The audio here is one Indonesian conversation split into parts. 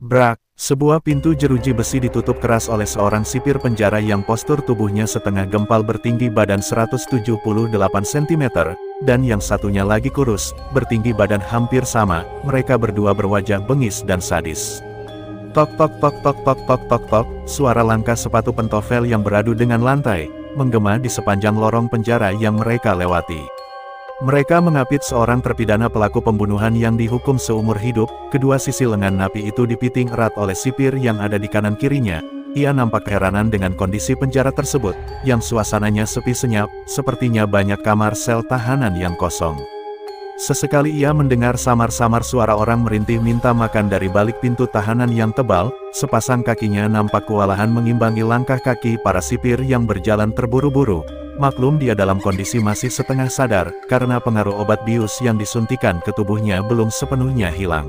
Brak, sebuah pintu jeruji besi ditutup keras oleh seorang sipir penjara yang postur tubuhnya setengah gempal bertinggi badan 178 cm, dan yang satunya lagi kurus, bertinggi badan hampir sama. Mereka berdua berwajah bengis dan sadis. Tok tok tok tok tok tok tok tok, suara langkah sepatu pentofel yang beradu dengan lantai, menggema di sepanjang lorong penjara yang mereka lewati. Mereka mengapit seorang terpidana pelaku pembunuhan yang dihukum seumur hidup. Kedua sisi lengan napi itu dipiting erat oleh sipir yang ada di kanan kirinya. Ia nampak keheranan dengan kondisi penjara tersebut, yang suasananya sepi senyap, sepertinya banyak kamar sel tahanan yang kosong. Sesekali ia mendengar samar-samar suara orang merintih minta makan dari balik pintu tahanan yang tebal. Sepasang kakinya nampak kewalahan mengimbangi langkah kaki para sipir yang berjalan terburu-buru. Maklum dia dalam kondisi masih setengah sadar, karena pengaruh obat bius yang disuntikan ke tubuhnya belum sepenuhnya hilang.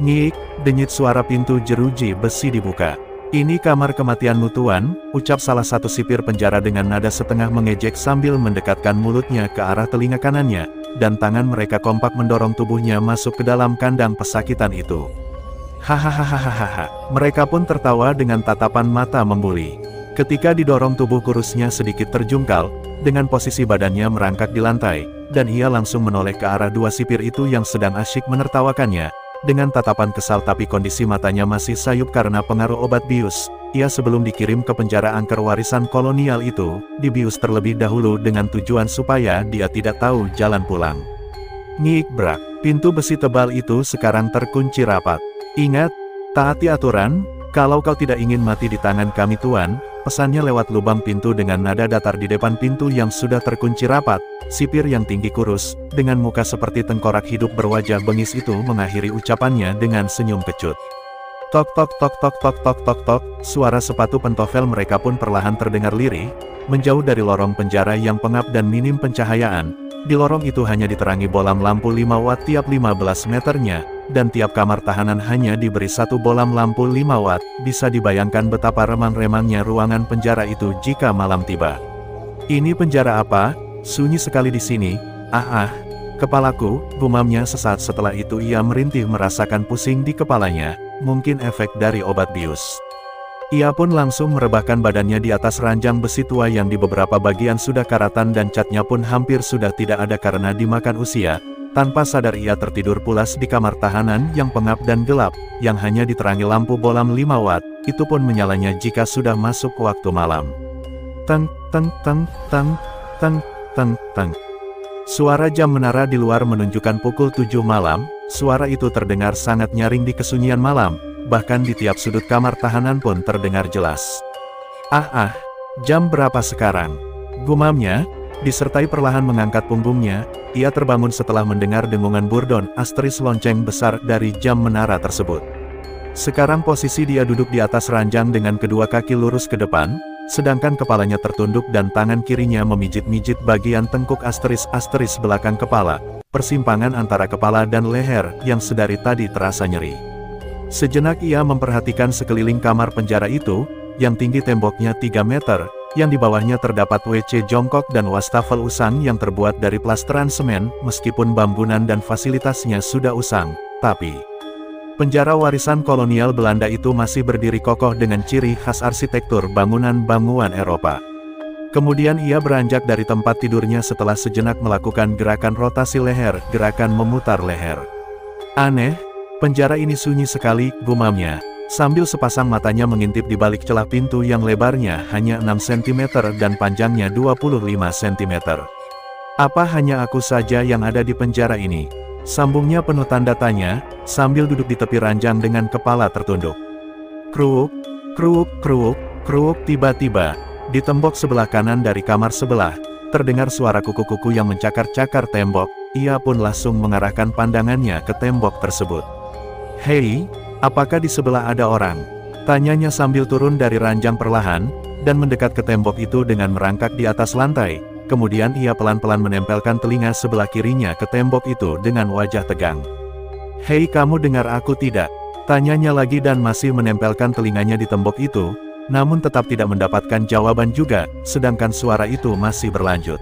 Ngik, denyut suara pintu jeruji besi dibuka. "Ini kamar kematianmu tuan," ucap salah satu sipir penjara dengan nada setengah mengejek sambil mendekatkan mulutnya ke arah telinga kanannya, dan tangan mereka kompak mendorong tubuhnya masuk ke dalam kandang pesakitan itu. Hahaha, mereka pun tertawa dengan tatapan mata membuli. Ketika didorong tubuh kurusnya sedikit terjungkal, dengan posisi badannya merangkak di lantai, dan ia langsung menoleh ke arah dua sipir itu yang sedang asyik menertawakannya. Dengan tatapan kesal tapi kondisi matanya masih sayup karena pengaruh obat bius, ia sebelum dikirim ke penjara angker warisan kolonial itu, dibius terlebih dahulu dengan tujuan supaya dia tidak tahu jalan pulang. Ngik brak, pintu besi tebal itu sekarang terkunci rapat. "Ingat, taati aturan, kalau kau tidak ingin mati di tangan kami tuan," pesannya lewat lubang pintu dengan nada datar di depan pintu yang sudah terkunci rapat. Sipir yang tinggi kurus, dengan muka seperti tengkorak hidup berwajah bengis itu mengakhiri ucapannya dengan senyum kecut. Tok tok tok tok tok tok tok tok, suara sepatu pentofel mereka pun perlahan terdengar lirih, menjauh dari lorong penjara yang pengap dan minim pencahayaan. Di lorong itu hanya diterangi bolam lampu 5 watt tiap 15 meternya, dan tiap kamar tahanan hanya diberi satu bolam lampu 5 watt. Bisa dibayangkan betapa remang-remangnya ruangan penjara itu jika malam tiba. "Ini penjara apa? Sunyi sekali di sini. Kepalaku," gumamnya sesaat setelah itu ia merintih merasakan pusing di kepalanya, mungkin efek dari obat bius. Ia pun langsung merebahkan badannya di atas ranjang besi tua yang di beberapa bagian sudah karatan dan catnya pun hampir sudah tidak ada karena dimakan usia. Tanpa sadar ia tertidur pulas di kamar tahanan yang pengap dan gelap, yang hanya diterangi lampu bolam 5 watt, itu pun menyalanya jika sudah masuk waktu malam. Teng, teng, teng, teng, teng, teng, teng. Suara jam menara di luar menunjukkan pukul 7 malam, suara itu terdengar sangat nyaring di kesunyian malam, bahkan di tiap sudut kamar tahanan pun terdengar jelas. Jam berapa sekarang?" gumamnya, disertai perlahan mengangkat punggungnya. Ia terbangun setelah mendengar dengungan burdon asteris lonceng besar dari jam menara tersebut. Sekarang posisi dia duduk di atas ranjang dengan kedua kaki lurus ke depan, sedangkan kepalanya tertunduk dan tangan kirinya memijit-mijit bagian tengkuk asteris belakang kepala, persimpangan antara kepala dan leher yang sedari tadi terasa nyeri. Sejenak ia memperhatikan sekeliling kamar penjara itu, yang tinggi temboknya 3 meter, yang di bawahnya terdapat WC jongkok dan wastafel usang yang terbuat dari plasteran semen. Meskipun bangunan dan fasilitasnya sudah usang, tapi penjara warisan kolonial Belanda itu masih berdiri kokoh dengan ciri khas arsitektur bangunan Eropa. Kemudian ia beranjak dari tempat tidurnya setelah sejenak melakukan gerakan rotasi leher, gerakan memutar leher. "Aneh, penjara ini sunyi sekali," gumamnya, sambil sepasang matanya mengintip di balik celah pintu yang lebarnya hanya 6 cm dan panjangnya 25 cm. "Apa hanya aku saja yang ada di penjara ini?" sambungnya penuh tanda tanya, sambil duduk di tepi ranjang dengan kepala tertunduk. Kruk, kruk, kruk, kruk. Tiba-tiba, di tembok sebelah kanan dari kamar sebelah, terdengar suara kuku-kuku yang mencakar-cakar tembok. Ia pun langsung mengarahkan pandangannya ke tembok tersebut. "Hei, apakah di sebelah ada orang?" tanyanya sambil turun dari ranjang perlahan, dan mendekat ke tembok itu dengan merangkak di atas lantai. Kemudian ia pelan-pelan menempelkan telinga sebelah kirinya ke tembok itu dengan wajah tegang. "Hei, kamu dengar aku tidak?" tanyanya lagi dan masih menempelkan telinganya di tembok itu, namun tetap tidak mendapatkan jawaban juga, sedangkan suara itu masih berlanjut.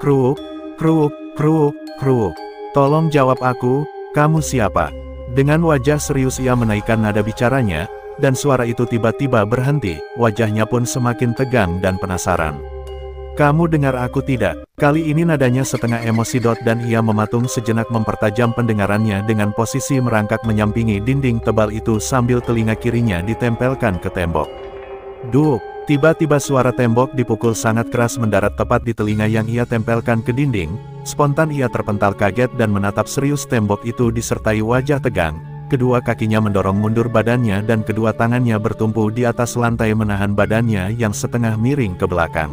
"Kruk, kruk, kruk, kruk. Tolong jawab aku, kamu siapa?" Dengan wajah serius ia menaikkan nada bicaranya, dan suara itu tiba-tiba berhenti, wajahnya pun semakin tegang dan penasaran. Kamu dengar aku tidak? Kali ini nadanya setengah emosi dan ia mematung sejenak mempertajam pendengarannya dengan posisi merangkak menyampingi dinding tebal itu sambil telinga kirinya ditempelkan ke tembok. Duk! Tiba-tiba suara tembok dipukul sangat keras mendarat tepat di telinga yang ia tempelkan ke dinding. Spontan ia terpental kaget dan menatap serius tembok itu disertai wajah tegang. Kedua kakinya mendorong mundur badannya dan kedua tangannya bertumpu di atas lantai menahan badannya yang setengah miring ke belakang.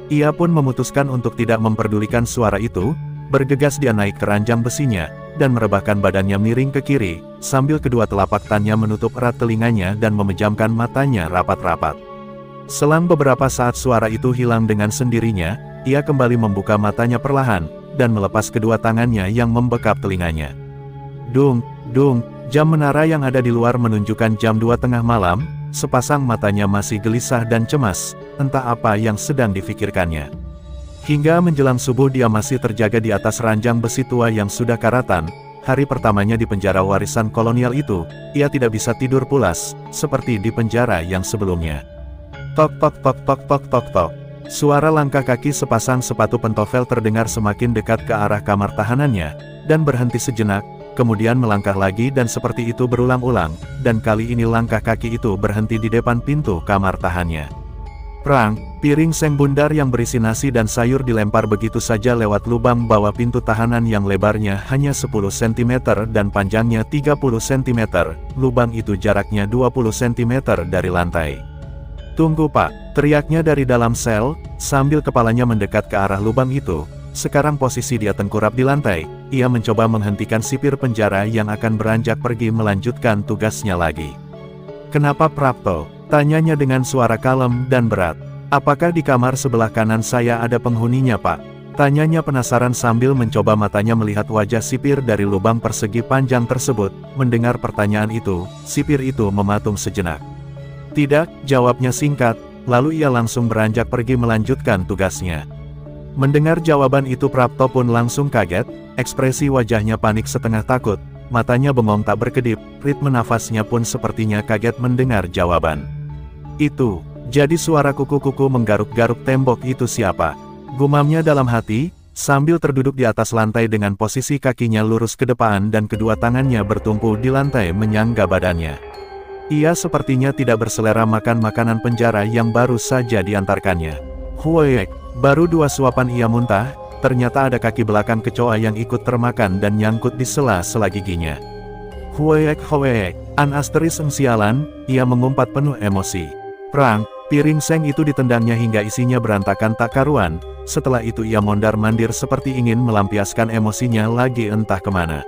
Ia pun memutuskan untuk tidak memperdulikan suara itu. Bergegas dia naik ke ranjang besinya, dan merebahkan badannya miring ke kiri, sambil kedua telapak tangannya menutup erat telinganya dan memejamkan matanya rapat-rapat. Selang beberapa saat suara itu hilang dengan sendirinya, ia kembali membuka matanya perlahan, dan melepas kedua tangannya yang membekap telinganya. Dung, dung, jam menara yang ada di luar menunjukkan jam 2 tengah malam, sepasang matanya masih gelisah dan cemas, entah apa yang sedang difikirkannya. Hingga menjelang subuh dia masih terjaga di atas ranjang besi tua yang sudah karatan. Hari pertamanya di penjara warisan kolonial itu, ia tidak bisa tidur pulas, seperti di penjara yang sebelumnya. Tok tok tok tok tok tok tok. Suara langkah kaki sepasang sepatu pentofel terdengar semakin dekat ke arah kamar tahanannya, dan berhenti sejenak, kemudian melangkah lagi dan seperti itu berulang-ulang, dan kali ini langkah kaki itu berhenti di depan pintu kamar tahannya. Prang, piring seng bundar yang berisi nasi dan sayur dilempar begitu saja lewat lubang bawah pintu tahanan yang lebarnya hanya 10 cm dan panjangnya 30 cm, lubang itu jaraknya 20 cm dari lantai. Tunggu Pak, teriaknya dari dalam sel, sambil kepalanya mendekat ke arah lubang itu. Sekarang posisi dia tengkurap di lantai, ia mencoba menghentikan sipir penjara yang akan beranjak pergi melanjutkan tugasnya lagi. Kenapa Prapto? Tanyanya dengan suara kalem dan berat. Apakah di kamar sebelah kanan saya ada penghuninya Pak? Tanyanya penasaran sambil mencoba matanya melihat wajah sipir dari lubang persegi panjang tersebut. Mendengar pertanyaan itu, sipir itu mematung sejenak. Tidak, jawabnya singkat, lalu ia langsung beranjak pergi melanjutkan tugasnya. Mendengar jawaban itu Prapto pun langsung kaget, ekspresi wajahnya panik setengah takut, matanya bengong tak berkedip, ritme nafasnya pun sepertinya kaget mendengar jawaban. Itu, jadi suara kuku-kuku menggaruk-garuk tembok itu siapa? Gumamnya dalam hati, sambil terduduk di atas lantai dengan posisi kakinya lurus ke depan dan kedua tangannya bertumpu di lantai menyangga badannya. Ia sepertinya tidak berselera makan makanan penjara yang baru saja diantarkannya. Hueyek, baru 2 suapan ia muntah, ternyata ada kaki belakang kecoa yang ikut termakan dan nyangkut di sela-sela giginya. Hueyek, an asteris sialan, ia mengumpat penuh emosi. Prang, piring seng itu ditendangnya hingga isinya berantakan tak karuan, setelah itu ia mondar-mandir seperti ingin melampiaskan emosinya lagi entah kemana.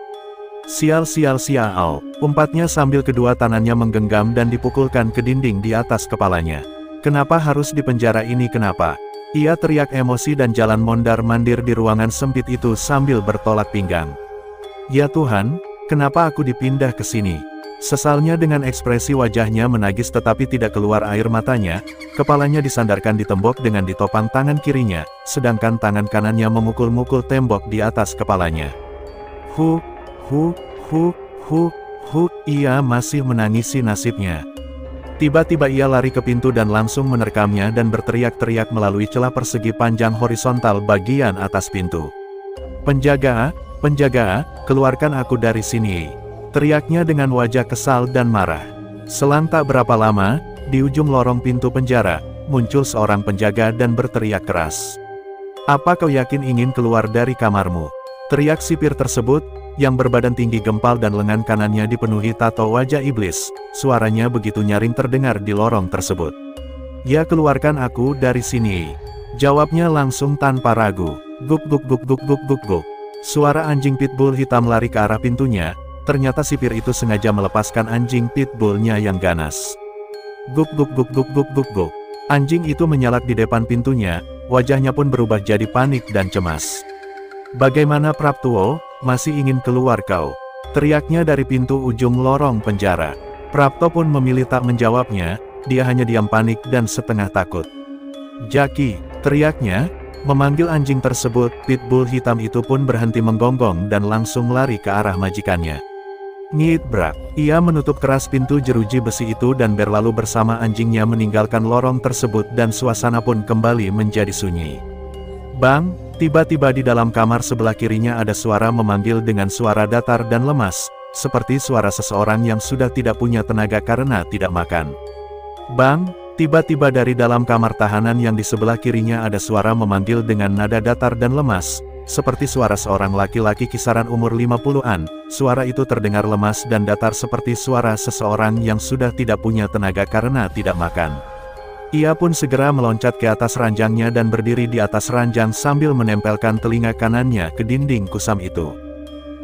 Sial, umpatnya sambil kedua tangannya menggenggam dan dipukulkan ke dinding di atas kepalanya. Kenapa harus di penjara ini kenapa? Ia teriak emosi dan jalan mondar-mandir di ruangan sempit itu sambil bertolak pinggang. Ya Tuhan, kenapa aku dipindah ke sini? Sesalnya dengan ekspresi wajahnya menagis tetapi tidak keluar air matanya, kepalanya disandarkan di tembok dengan ditopang tangan kirinya, sedangkan tangan kanannya memukul-mukul tembok di atas kepalanya. Ia masih menangisi nasibnya. Tiba-tiba ia lari ke pintu dan langsung menerkamnya dan berteriak-teriak melalui celah persegi panjang horizontal bagian atas pintu. Penjaga, keluarkan aku dari sini. Teriaknya dengan wajah kesal dan marah. Selang tak berapa lama, di ujung lorong pintu penjara, muncul seorang penjaga dan berteriak keras. Apa kau yakin ingin keluar dari kamarmu? Teriak sipir tersebut, yang berbadan tinggi gempal dan lengan kanannya dipenuhi tato wajah iblis, suaranya begitu nyaring terdengar di lorong tersebut. Ya keluarkan aku dari sini. Jawabnya langsung tanpa ragu. Guk. Suara anjing pitbull hitam lari ke arah pintunya, ternyata sipir itu sengaja melepaskan anjing pitbullnya yang ganas. Guk. Anjing itu menyalak di depan pintunya, wajahnya pun berubah jadi panik dan cemas. Bagaimana Prapto, masih ingin keluar kau? Teriaknya dari pintu ujung lorong penjara. Prapto pun memilih tak menjawabnya, dia hanya diam panik dan setengah takut. Jaki, teriaknya, memanggil anjing tersebut, pitbull hitam itu pun berhenti menggonggong dan langsung lari ke arah majikannya. Ngit-brak. Ia menutup keras pintu jeruji besi itu dan berlalu bersama anjingnya meninggalkan lorong tersebut dan suasana pun kembali menjadi sunyi. Bang, tiba-tiba di dalam kamar sebelah kirinya ada suara memanggil dengan suara datar dan lemas, seperti suara seseorang yang sudah tidak punya tenaga karena tidak makan. Bang, tiba-tiba dari dalam kamar tahanan yang di sebelah kirinya ada suara memanggil dengan nada datar dan lemas, seperti suara seorang laki-laki kisaran umur 50-an, suara itu terdengar lemas dan datar seperti suara seseorang yang sudah tidak punya tenaga karena tidak makan. Ia pun segera meloncat ke atas ranjangnya dan berdiri di atas ranjang sambil menempelkan telinga kanannya ke dinding kusam itu.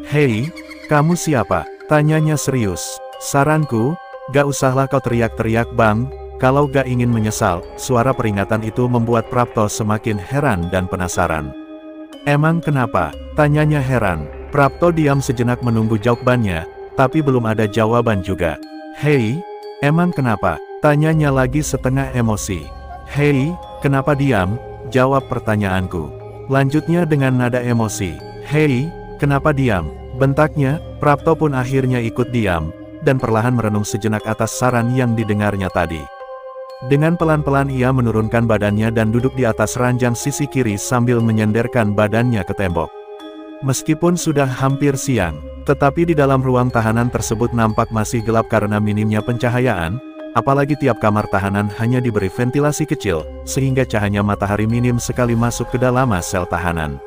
"Hei, kamu siapa?" tanyanya serius. "Saranku, gak usahlah kau teriak-teriak Bang, kalau gak ingin menyesal." Suara peringatan itu membuat Prapto semakin heran dan penasaran. "Emang kenapa?" tanyanya heran. Prapto diam sejenak menunggu jawabannya, tapi belum ada jawaban juga. "Hei, emang kenapa?" tanyanya lagi setengah emosi. "Hei, kenapa diam? Jawab pertanyaanku." Lanjutnya dengan nada emosi. "Hei, kenapa diam?" bentaknya. Prapto pun akhirnya ikut diam, dan perlahan merenung sejenak atas saran yang didengarnya tadi. Dengan pelan-pelan ia menurunkan badannya dan duduk di atas ranjang sisi kiri sambil menyenderkan badannya ke tembok. Meskipun sudah hampir siang, tetapi di dalam ruang tahanan tersebut nampak masih gelap karena minimnya pencahayaan, apalagi tiap kamar tahanan hanya diberi ventilasi kecil, sehingga cahaya matahari minim sekali masuk ke dalam sel tahanan.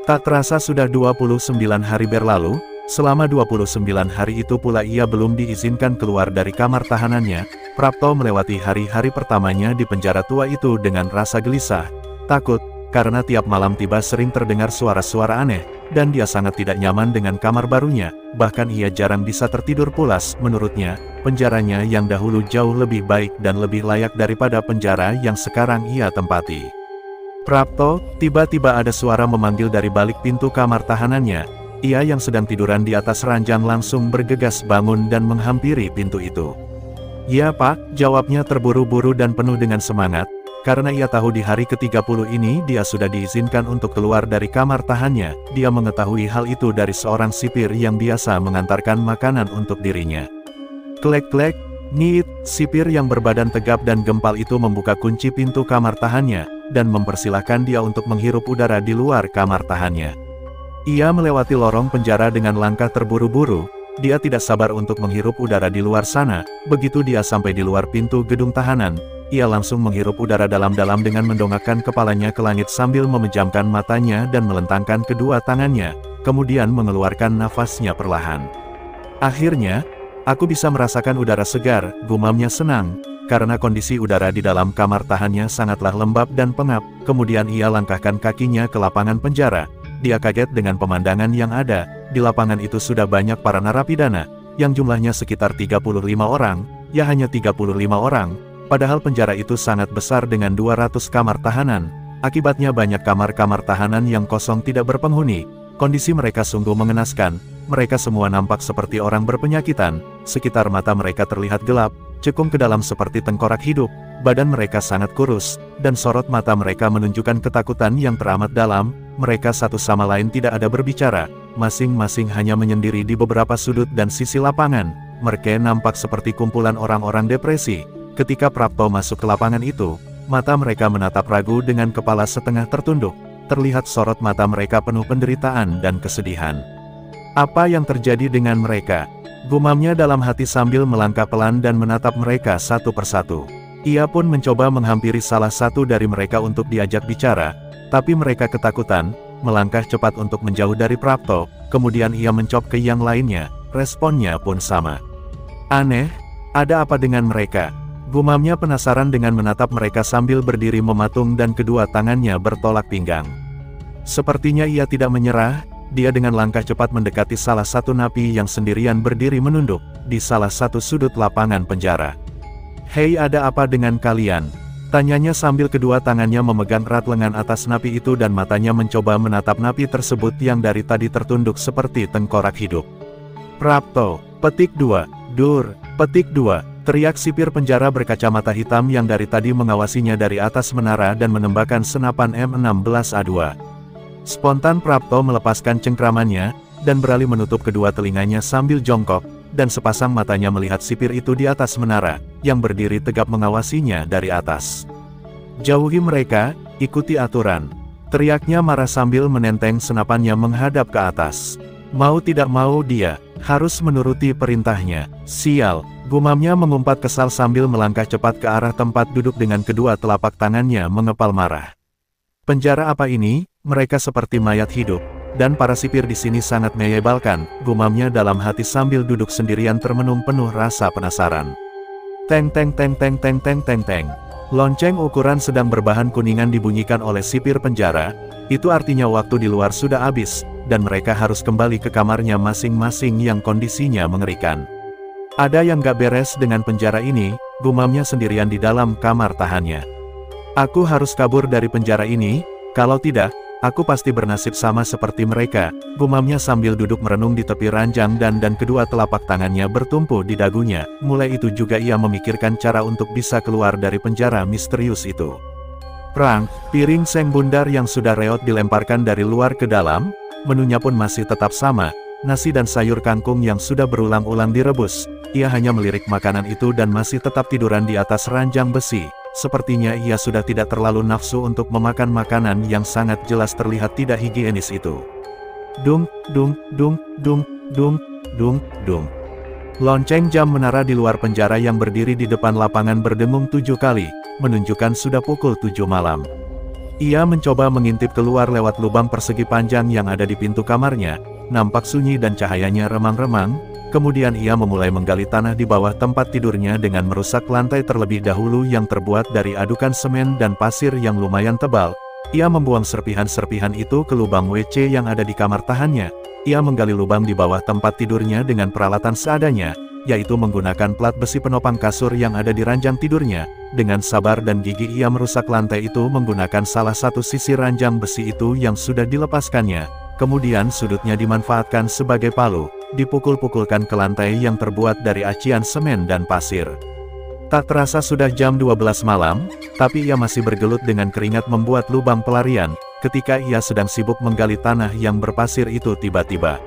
Tak terasa sudah 29 hari berlalu. Selama 29 hari itu pula ia belum diizinkan keluar dari kamar tahanannya. Prapto melewati hari-hari pertamanya di penjara tua itu dengan rasa gelisah, takut, karena tiap malam tiba sering terdengar suara-suara aneh, dan dia sangat tidak nyaman dengan kamar barunya, bahkan ia jarang bisa tertidur pulas. Menurutnya, penjaranya yang dahulu jauh lebih baik dan lebih layak daripada penjara yang sekarang ia tempati. Prapto, tiba-tiba ada suara memanggil dari balik pintu kamar tahanannya. Ia yang sedang tiduran di atas ranjang langsung bergegas bangun dan menghampiri pintu itu. "Ya Pak," jawabnya terburu-buru dan penuh dengan semangat, karena ia tahu di hari ke-30 ini dia sudah diizinkan untuk keluar dari kamar tahannya. Dia mengetahui hal itu dari seorang sipir yang biasa mengantarkan makanan untuk dirinya. Klek-klek, ngit, sipir yang berbadan tegap dan gempal itu membuka kunci pintu kamar tahannya, dan mempersilahkan dia untuk menghirup udara di luar kamar tahannya. Ia melewati lorong penjara dengan langkah terburu-buru. Dia tidak sabar untuk menghirup udara di luar sana. Begitu dia sampai di luar pintu gedung tahanan, ia langsung menghirup udara dalam-dalam dengan mendongakkan kepalanya ke langit sambil memejamkan matanya dan melentangkan kedua tangannya, kemudian mengeluarkan nafasnya perlahan. "Akhirnya, aku bisa merasakan udara segar," gumamnya senang, karena kondisi udara di dalam kamar tahannya sangatlah lembab dan pengap. Kemudian ia langkahkan kakinya ke lapangan penjara. Dia kaget dengan pemandangan yang ada. Di lapangan itu sudah banyak para narapidana, yang jumlahnya sekitar 35 orang, ya hanya 35 orang, padahal penjara itu sangat besar dengan 200 kamar tahanan. Akibatnya banyak kamar-kamar tahanan yang kosong tidak berpenghuni. Kondisi mereka sungguh mengenaskan. Mereka semua nampak seperti orang berpenyakitan, sekitar mata mereka terlihat gelap, cekung ke dalam seperti tengkorak hidup, badan mereka sangat kurus, dan sorot mata mereka menunjukkan ketakutan yang teramat dalam. Mereka satu sama lain tidak ada berbicara, masing-masing hanya menyendiri di beberapa sudut dan sisi lapangan. Mereka nampak seperti kumpulan orang-orang depresi. Ketika Prapto masuk ke lapangan itu, mata mereka menatap ragu dengan kepala setengah tertunduk. Terlihat sorot mata mereka penuh penderitaan dan kesedihan. "Apa yang terjadi dengan mereka?" gumamnya dalam hati sambil melangkah pelan dan menatap mereka satu persatu. Ia pun mencoba menghampiri salah satu dari mereka untuk diajak bicara, tapi mereka ketakutan, melangkah cepat untuk menjauh dari Prapto. Kemudian ia mencop ke yang lainnya, responnya pun sama. "Aneh, ada apa dengan mereka?" gumamnya penasaran dengan menatap mereka sambil berdiri mematung dan kedua tangannya bertolak pinggang. Sepertinya ia tidak menyerah. Dia dengan langkah cepat mendekati salah satu napi yang sendirian berdiri menunduk di salah satu sudut lapangan penjara. "Hei, ada apa dengan kalian?" tanyanya sambil kedua tangannya memegang erat lengan atas napi itu dan matanya mencoba menatap napi tersebut yang dari tadi tertunduk seperti tengkorak hidup. "Prapto, petik 2, Dur, petik 2, teriak sipir penjara berkacamata hitam yang dari tadi mengawasinya dari atas menara dan menembakkan senapan M16A2. Spontan Prapto melepaskan cengkramannya, dan beralih menutup kedua telinganya sambil jongkok, dan sepasang matanya melihat sipir itu di atas menara, yang berdiri tegap mengawasinya dari atas. "Jauhi mereka, ikuti aturan," teriaknya marah sambil menenteng senapannya menghadap ke atas. Mau tidak mau dia harus menuruti perintahnya. "Sial," gumamnya mengumpat kesal sambil melangkah cepat ke arah tempat duduk dengan kedua telapak tangannya mengepal marah. "Penjara apa ini? Mereka seperti mayat hidup. Dan para sipir di sini sangat menyebalkan," gumamnya dalam hati sambil duduk sendirian termenung penuh rasa penasaran. Teng teng teng teng teng teng teng teng. Lonceng ukuran sedang berbahan kuningan dibunyikan oleh sipir penjara. Itu artinya waktu di luar sudah habis, dan mereka harus kembali ke kamarnya masing-masing yang kondisinya mengerikan. "Ada yang gak beres dengan penjara ini," gumamnya sendirian di dalam kamar tahannya. "Aku harus kabur dari penjara ini, kalau tidak, aku pasti bernasib sama seperti mereka," gumamnya sambil duduk merenung di tepi ranjang dan kedua telapak tangannya bertumpu di dagunya. Mulai itu juga ia memikirkan cara untuk bisa keluar dari penjara misterius itu. Prang, piring seng bundar yang sudah reot dilemparkan dari luar ke dalam, menunya pun masih tetap sama, nasi dan sayur kangkung yang sudah berulang-ulang direbus. Ia hanya melirik makanan itu dan masih tetap tiduran di atas ranjang besi. Sepertinya ia sudah tidak terlalu nafsu untuk memakan makanan yang sangat jelas terlihat tidak higienis itu. Dung, dung, dung, dung, dung, dung, dung. Lonceng jam menara di luar penjara yang berdiri di depan lapangan berdengung 7 kali, menunjukkan sudah pukul 7 malam. Ia mencoba mengintip keluar lewat lubang persegi panjang yang ada di pintu kamarnya, nampak sunyi dan cahayanya remang-remang. Kemudian ia memulai menggali tanah di bawah tempat tidurnya dengan merusak lantai terlebih dahulu yang terbuat dari adukan semen dan pasir yang lumayan tebal. Ia membuang serpihan-serpihan itu ke lubang WC yang ada di kamar tahannya. Ia menggali lubang di bawah tempat tidurnya dengan peralatan seadanya, yaitu menggunakan plat besi penopang kasur yang ada di ranjang tidurnya. Dengan sabar dan gigih ia merusak lantai itu menggunakan salah satu sisi ranjang besi itu yang sudah dilepaskannya. Kemudian sudutnya dimanfaatkan sebagai palu, dipukul-pukulkan ke lantai yang terbuat dari acian semen dan pasir. Tak terasa sudah jam 12 malam, tapi ia masih bergelut dengan keringat membuat lubang pelarian. Ketika ia sedang sibuk menggali tanah yang berpasir itu tiba-tiba,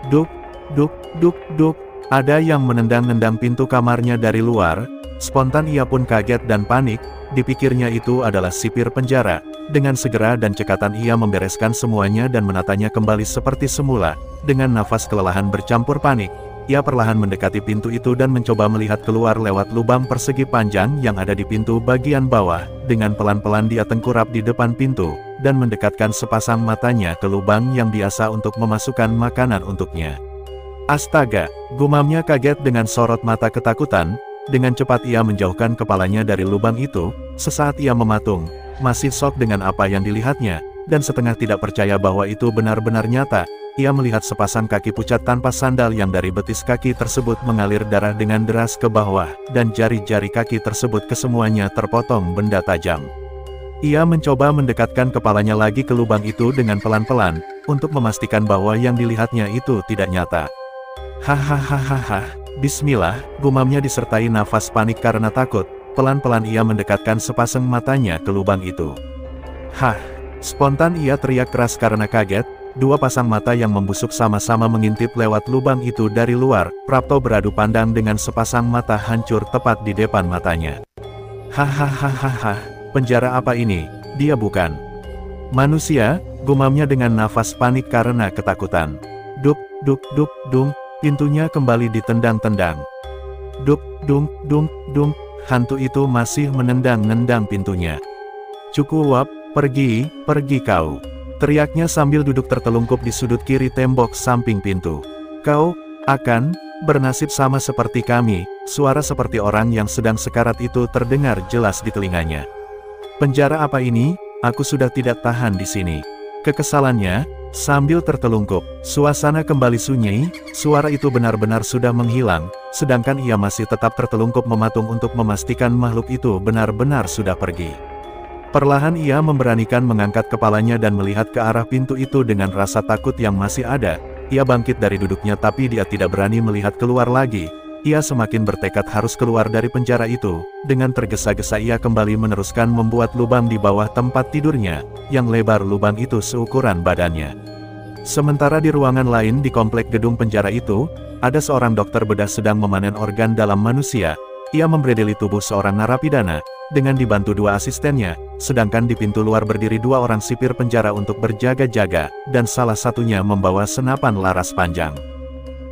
duk, duk, duk, duk, ada yang menendang-nendang pintu kamarnya dari luar. Spontan ia pun kaget dan panik, dipikirnya itu adalah sipir penjara. Dengan segera dan cekatan ia membereskan semuanya dan menatanya kembali seperti semula. Dengan nafas kelelahan bercampur panik, ia perlahan mendekati pintu itu dan mencoba melihat keluar lewat lubang persegi panjang yang ada di pintu bagian bawah. Dengan pelan-pelan dia tengkurap di depan pintu, dan mendekatkan sepasang matanya ke lubang yang biasa untuk memasukkan makanan untuknya. "Astaga," gumamnya kaget dengan sorot mata ketakutan. Dengan cepat ia menjauhkan kepalanya dari lubang itu. Sesaat ia mematung, masih shock dengan apa yang dilihatnya, dan setengah tidak percaya bahwa itu benar-benar nyata. Ia melihat sepasang kaki pucat tanpa sandal yang dari betis kaki tersebut mengalir darah dengan deras ke bawah, dan jari-jari kaki tersebut kesemuanya terpotong benda tajam. Ia mencoba mendekatkan kepalanya lagi ke lubang itu dengan pelan-pelan, untuk memastikan bahwa yang dilihatnya itu tidak nyata. "Hahaha, bismillah," gumamnya disertai nafas panik karena takut. Pelan-pelan ia mendekatkan sepasang matanya ke lubang itu. "Hah!" Spontan ia teriak keras karena kaget. Dua pasang mata yang membusuk sama-sama mengintip lewat lubang itu dari luar. Prapto beradu pandang dengan sepasang mata hancur tepat di depan matanya. "Hahaha, penjara apa ini? Dia bukan manusia," gumamnya dengan nafas panik karena ketakutan. Duk, duk, duk, dung, pintunya kembali ditendang-tendang. Duk, dung, dung, dung, hantu itu masih menendang-nendang pintunya. "Cukup, pergi, pergi kau," teriaknya sambil duduk tertelungkup di sudut kiri tembok samping pintu. "Kau akan bernasib sama seperti kami." Suara seperti orang yang sedang sekarat itu terdengar jelas di telinganya. "Penjara apa ini? Aku sudah tidak tahan di sini." Kekesalannya, sambil tertelungkup, suasana kembali sunyi. Suara itu benar-benar sudah menghilang, sedangkan ia masih tetap tertelungkup mematung untuk memastikan makhluk itu benar-benar sudah pergi. Perlahan ia memberanikan mengangkat kepalanya dan melihat ke arah pintu itu dengan rasa takut yang masih ada. Ia bangkit dari duduknya tapi dia tidak berani melihat keluar lagi. Ia semakin bertekad harus keluar dari penjara itu. Dengan tergesa-gesa ia kembali meneruskan membuat lubang di bawah tempat tidurnya, yang lebar lubang itu seukuran badannya. Sementara di ruangan lain di komplek gedung penjara itu, ada seorang dokter bedah sedang memanen organ dalam manusia. Ia membredeli tubuh seorang narapidana, dengan dibantu dua asistennya, sedangkan di pintu luar berdiri dua orang sipir penjara untuk berjaga-jaga, dan salah satunya membawa senapan laras panjang.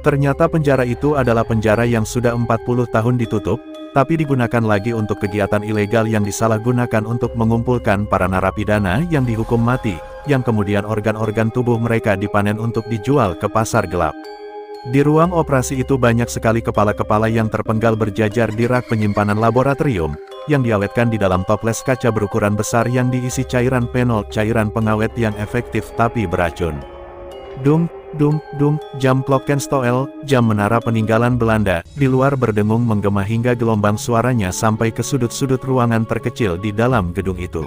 Ternyata penjara itu adalah penjara yang sudah 40 tahun ditutup, tapi digunakan lagi untuk kegiatan ilegal yang disalahgunakan untuk mengumpulkan para narapidana yang dihukum mati, yang kemudian organ-organ tubuh mereka dipanen untuk dijual ke pasar gelap. Di ruang operasi itu banyak sekali kepala-kepala yang terpenggal berjajar di rak penyimpanan laboratorium, yang diawetkan di dalam toples kaca berukuran besar yang diisi cairan fenol, cairan pengawet yang efektif tapi beracun. Dung, dung, dung, jam Klokkenstoel, jam menara peninggalan Belanda, di luar berdengung menggema hingga gelombang suaranya sampai ke sudut-sudut ruangan terkecil di dalam gedung itu.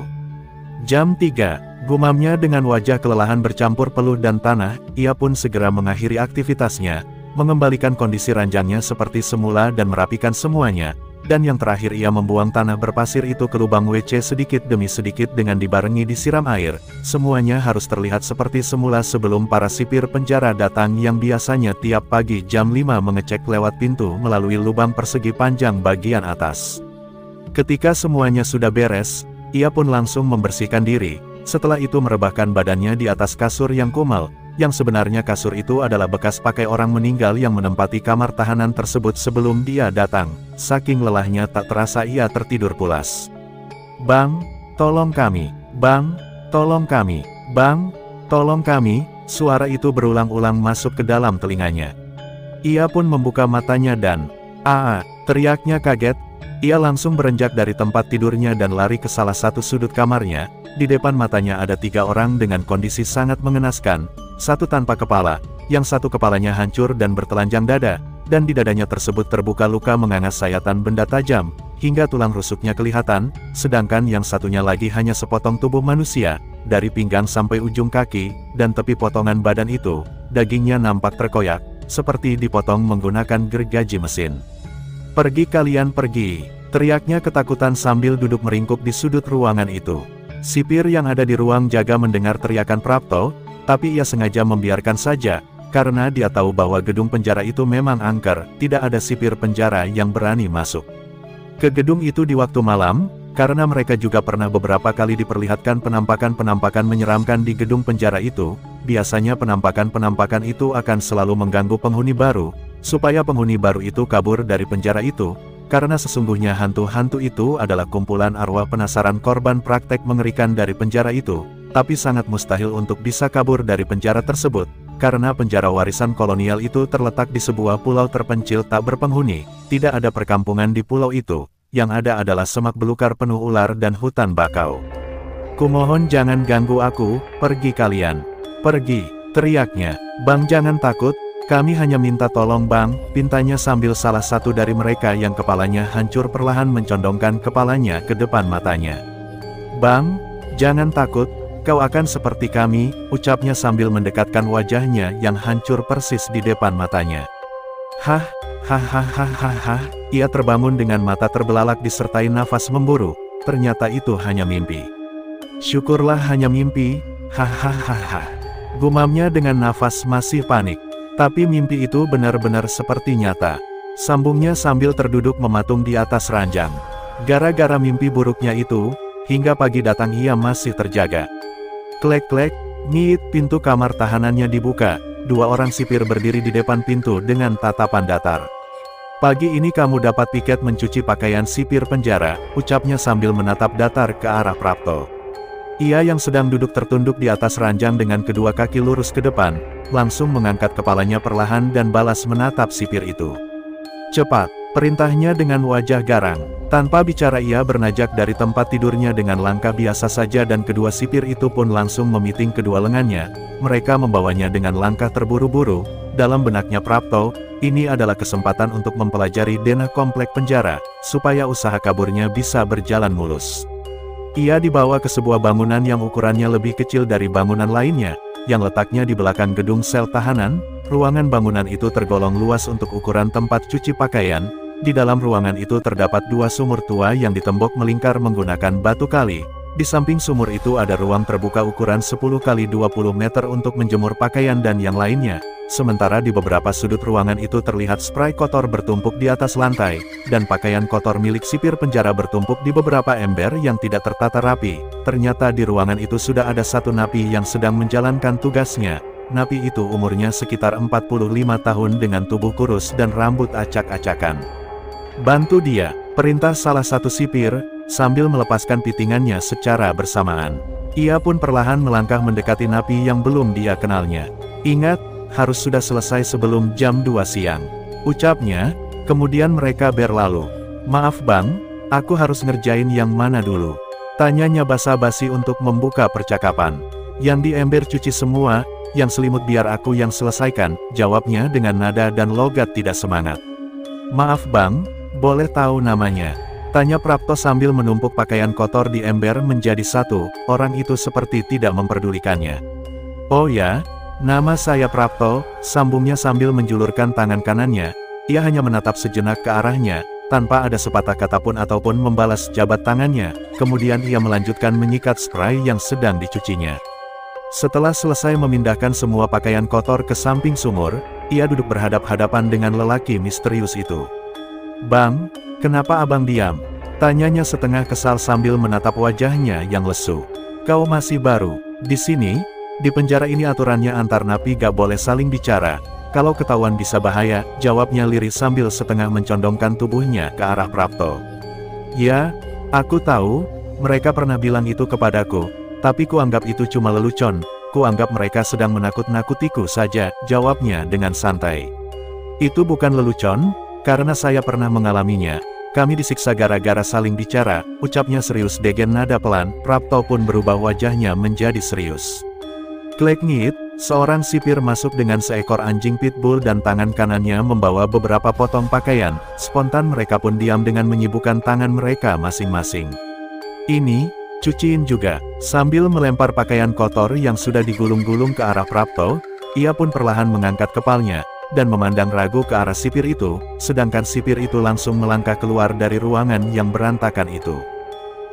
Jam 3, gumamnya dengan wajah kelelahan bercampur peluh dan tanah, ia pun segera mengakhiri aktivitasnya, mengembalikan kondisi ranjangnya seperti semula dan merapikan semuanya, dan yang terakhir ia membuang tanah berpasir itu ke lubang WC sedikit demi sedikit dengan dibarengi disiram air. Semuanya harus terlihat seperti semula sebelum para sipir penjara datang yang biasanya tiap pagi jam 5 mengecek lewat pintu melalui lubang persegi panjang bagian atas. Ketika semuanya sudah beres, ia pun langsung membersihkan diri, setelah itu merebahkan badannya di atas kasur yang kumal, yang sebenarnya kasur itu adalah bekas pakai orang meninggal yang menempati kamar tahanan tersebut sebelum dia datang. Saking lelahnya tak terasa ia tertidur pulas. "Bang, tolong kami, Bang, tolong kami, Bang, tolong kami," suara itu berulang-ulang masuk ke dalam telinganya. Ia pun membuka matanya dan, "Aa!" teriaknya kaget. Ia langsung berenjak dari tempat tidurnya dan lari ke salah satu sudut kamarnya. Di depan matanya ada 3 orang dengan kondisi sangat mengenaskan, satu tanpa kepala, yang satu kepalanya hancur dan bertelanjang dada, dan di dadanya tersebut terbuka luka mengangas sayatan benda tajam, hingga tulang rusuknya kelihatan, sedangkan yang satunya lagi hanya sepotong tubuh manusia, dari pinggang sampai ujung kaki, dan tepi potongan badan itu, dagingnya nampak terkoyak, seperti dipotong menggunakan gergaji mesin. "Pergi kalian pergi!" teriaknya ketakutan sambil duduk meringkuk di sudut ruangan itu. Sipir yang ada di ruang jaga mendengar teriakan Prapto, tapi ia sengaja membiarkan saja, karena dia tahu bahwa gedung penjara itu memang angker, tidak ada sipir penjara yang berani masuk ke gedung itu di waktu malam, karena mereka juga pernah beberapa kali diperlihatkan penampakan-penampakan menyeramkan di gedung penjara itu. Biasanya penampakan-penampakan itu akan selalu mengganggu penghuni baru, supaya penghuni baru itu kabur dari penjara itu, karena sesungguhnya hantu-hantu itu adalah kumpulan arwah penasaran korban praktek mengerikan dari penjara itu, tapi sangat mustahil untuk bisa kabur dari penjara tersebut, karena penjara warisan kolonial itu terletak di sebuah pulau terpencil tak berpenghuni, tidak ada perkampungan di pulau itu, yang ada adalah semak belukar penuh ular dan hutan bakau. "Kumohon jangan ganggu aku, pergi kalian. Pergi," teriaknya. "Bang jangan takut, kami hanya minta tolong Bang," pintanya sambil salah satu dari mereka yang kepalanya hancur perlahan mencondongkan kepalanya ke depan matanya. "Bang, jangan takut, kau akan seperti kami," ucapnya sambil mendekatkan wajahnya yang hancur persis di depan matanya. "Hah, hahaha," ia terbangun dengan mata terbelalak disertai nafas memburu, ternyata itu hanya mimpi. "Syukurlah hanya mimpi, hahaha," gumamnya dengan nafas masih panik. Tapi mimpi itu benar-benar seperti nyata, sambungnya sambil terduduk mematung di atas ranjang. Gara-gara mimpi buruknya itu, hingga pagi datang ia masih terjaga. Klek-klek, ngit, pintu kamar tahanannya dibuka, 2 orang sipir berdiri di depan pintu dengan tatapan datar. "Pagi ini kamu dapat piket mencuci pakaian sipir penjara," ucapnya sambil menatap datar ke arah Prapto. Ia yang sedang duduk tertunduk di atas ranjang dengan kedua kaki lurus ke depan, langsung mengangkat kepalanya perlahan dan balas menatap sipir itu. "Cepat," perintahnya dengan wajah garang. Tanpa bicara ia bernajak dari tempat tidurnya dengan langkah biasa saja dan kedua sipir itu pun langsung memiting kedua lengannya. Mereka membawanya dengan langkah terburu-buru. Dalam benaknya Prapto, ini adalah kesempatan untuk mempelajari denah komplek penjara, supaya usaha kaburnya bisa berjalan mulus. Ia dibawa ke sebuah bangunan yang ukurannya lebih kecil dari bangunan lainnya, yang letaknya di belakang gedung sel tahanan. Ruangan bangunan itu tergolong luas untuk ukuran tempat cuci pakaian. Di dalam ruangan itu terdapat 2 sumur tua yang ditembok melingkar menggunakan batu kali. Di samping sumur itu ada ruang terbuka ukuran 10 kali 20 meter untuk menjemur pakaian dan yang lainnya. Sementara di beberapa sudut ruangan itu terlihat spray kotor bertumpuk di atas lantai, dan pakaian kotor milik sipir penjara bertumpuk di beberapa ember yang tidak tertata rapi. Ternyata di ruangan itu sudah ada satu napi yang sedang menjalankan tugasnya. Napi itu umurnya sekitar 45 tahun dengan tubuh kurus dan rambut acak-acakan. "Bantu dia," perintah salah satu sipir, sambil melepaskan pitingannya secara bersamaan. Ia pun perlahan melangkah mendekati napi yang belum dia kenalnya. "Ingat, harus sudah selesai sebelum jam 2 siang. Ucapnya, kemudian mereka berlalu. "Maaf bang, aku harus ngerjain yang mana dulu?" Tanyanya basa-basi untuk membuka percakapan. "Yang di ember cuci semua, yang selimut biar aku yang selesaikan," jawabnya dengan nada dan logat tidak semangat. "Maaf bang, boleh tahu namanya?" tanya Prapto sambil menumpuk pakaian kotor di ember menjadi satu. Orang itu seperti tidak memperdulikannya. "Oh ya, nama saya Prapto," sambungnya sambil menjulurkan tangan kanannya. Ia hanya menatap sejenak ke arahnya, tanpa ada sepatah kata pun ataupun membalas jabat tangannya. Kemudian ia melanjutkan menyikat spray yang sedang dicucinya. Setelah selesai memindahkan semua pakaian kotor ke samping sumur, ia duduk berhadap-hadapan dengan lelaki misterius itu. "Bang, kenapa abang diam?" tanyanya setengah kesal sambil menatap wajahnya yang lesu. "Kau masih baru di sini? Di penjara ini aturannya antar napi gak boleh saling bicara. Kalau ketahuan bisa bahaya," jawabnya lirih sambil setengah mencondongkan tubuhnya ke arah Prapto. "Ya, aku tahu, mereka pernah bilang itu kepadaku, tapi kuanggap itu cuma lelucon, kuanggap mereka sedang menakut-nakutiku saja," jawabnya dengan santai. "Itu bukan lelucon, karena saya pernah mengalaminya. Kami disiksa gara-gara saling bicara," ucapnya serius dengan nada pelan. Prapto pun berubah wajahnya menjadi serius. Klek-ngit, seorang sipir masuk dengan seekor anjing pitbull dan tangan kanannya membawa beberapa potong pakaian. Spontan mereka pun diam dengan menyibukkan tangan mereka masing-masing. "Ini, cuciin juga." Sambil melempar pakaian kotor yang sudah digulung-gulung ke arah Prapto, ia pun perlahan mengangkat kepalanya, dan memandang ragu ke arah sipir itu, sedangkan sipir itu langsung melangkah keluar dari ruangan yang berantakan itu.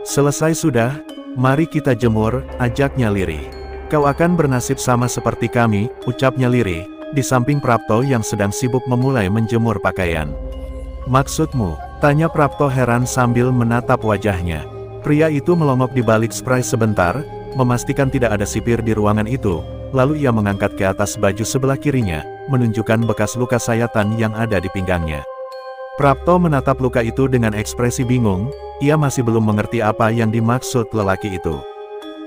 "Selesai sudah, mari kita jemur," ajaknya lirih. "Kau akan bernasib sama seperti kami," ucapnya lirih, di samping Prapto yang sedang sibuk memulai menjemur pakaian. "Maksudmu?" tanya Prapto heran sambil menatap wajahnya. Pria itu melongok di balik spray sebentar, memastikan tidak ada sipir di ruangan itu, lalu ia mengangkat ke atas baju sebelah kirinya, menunjukkan bekas luka sayatan yang ada di pinggangnya. Prapto menatap luka itu dengan ekspresi bingung, ia masih belum mengerti apa yang dimaksud lelaki itu.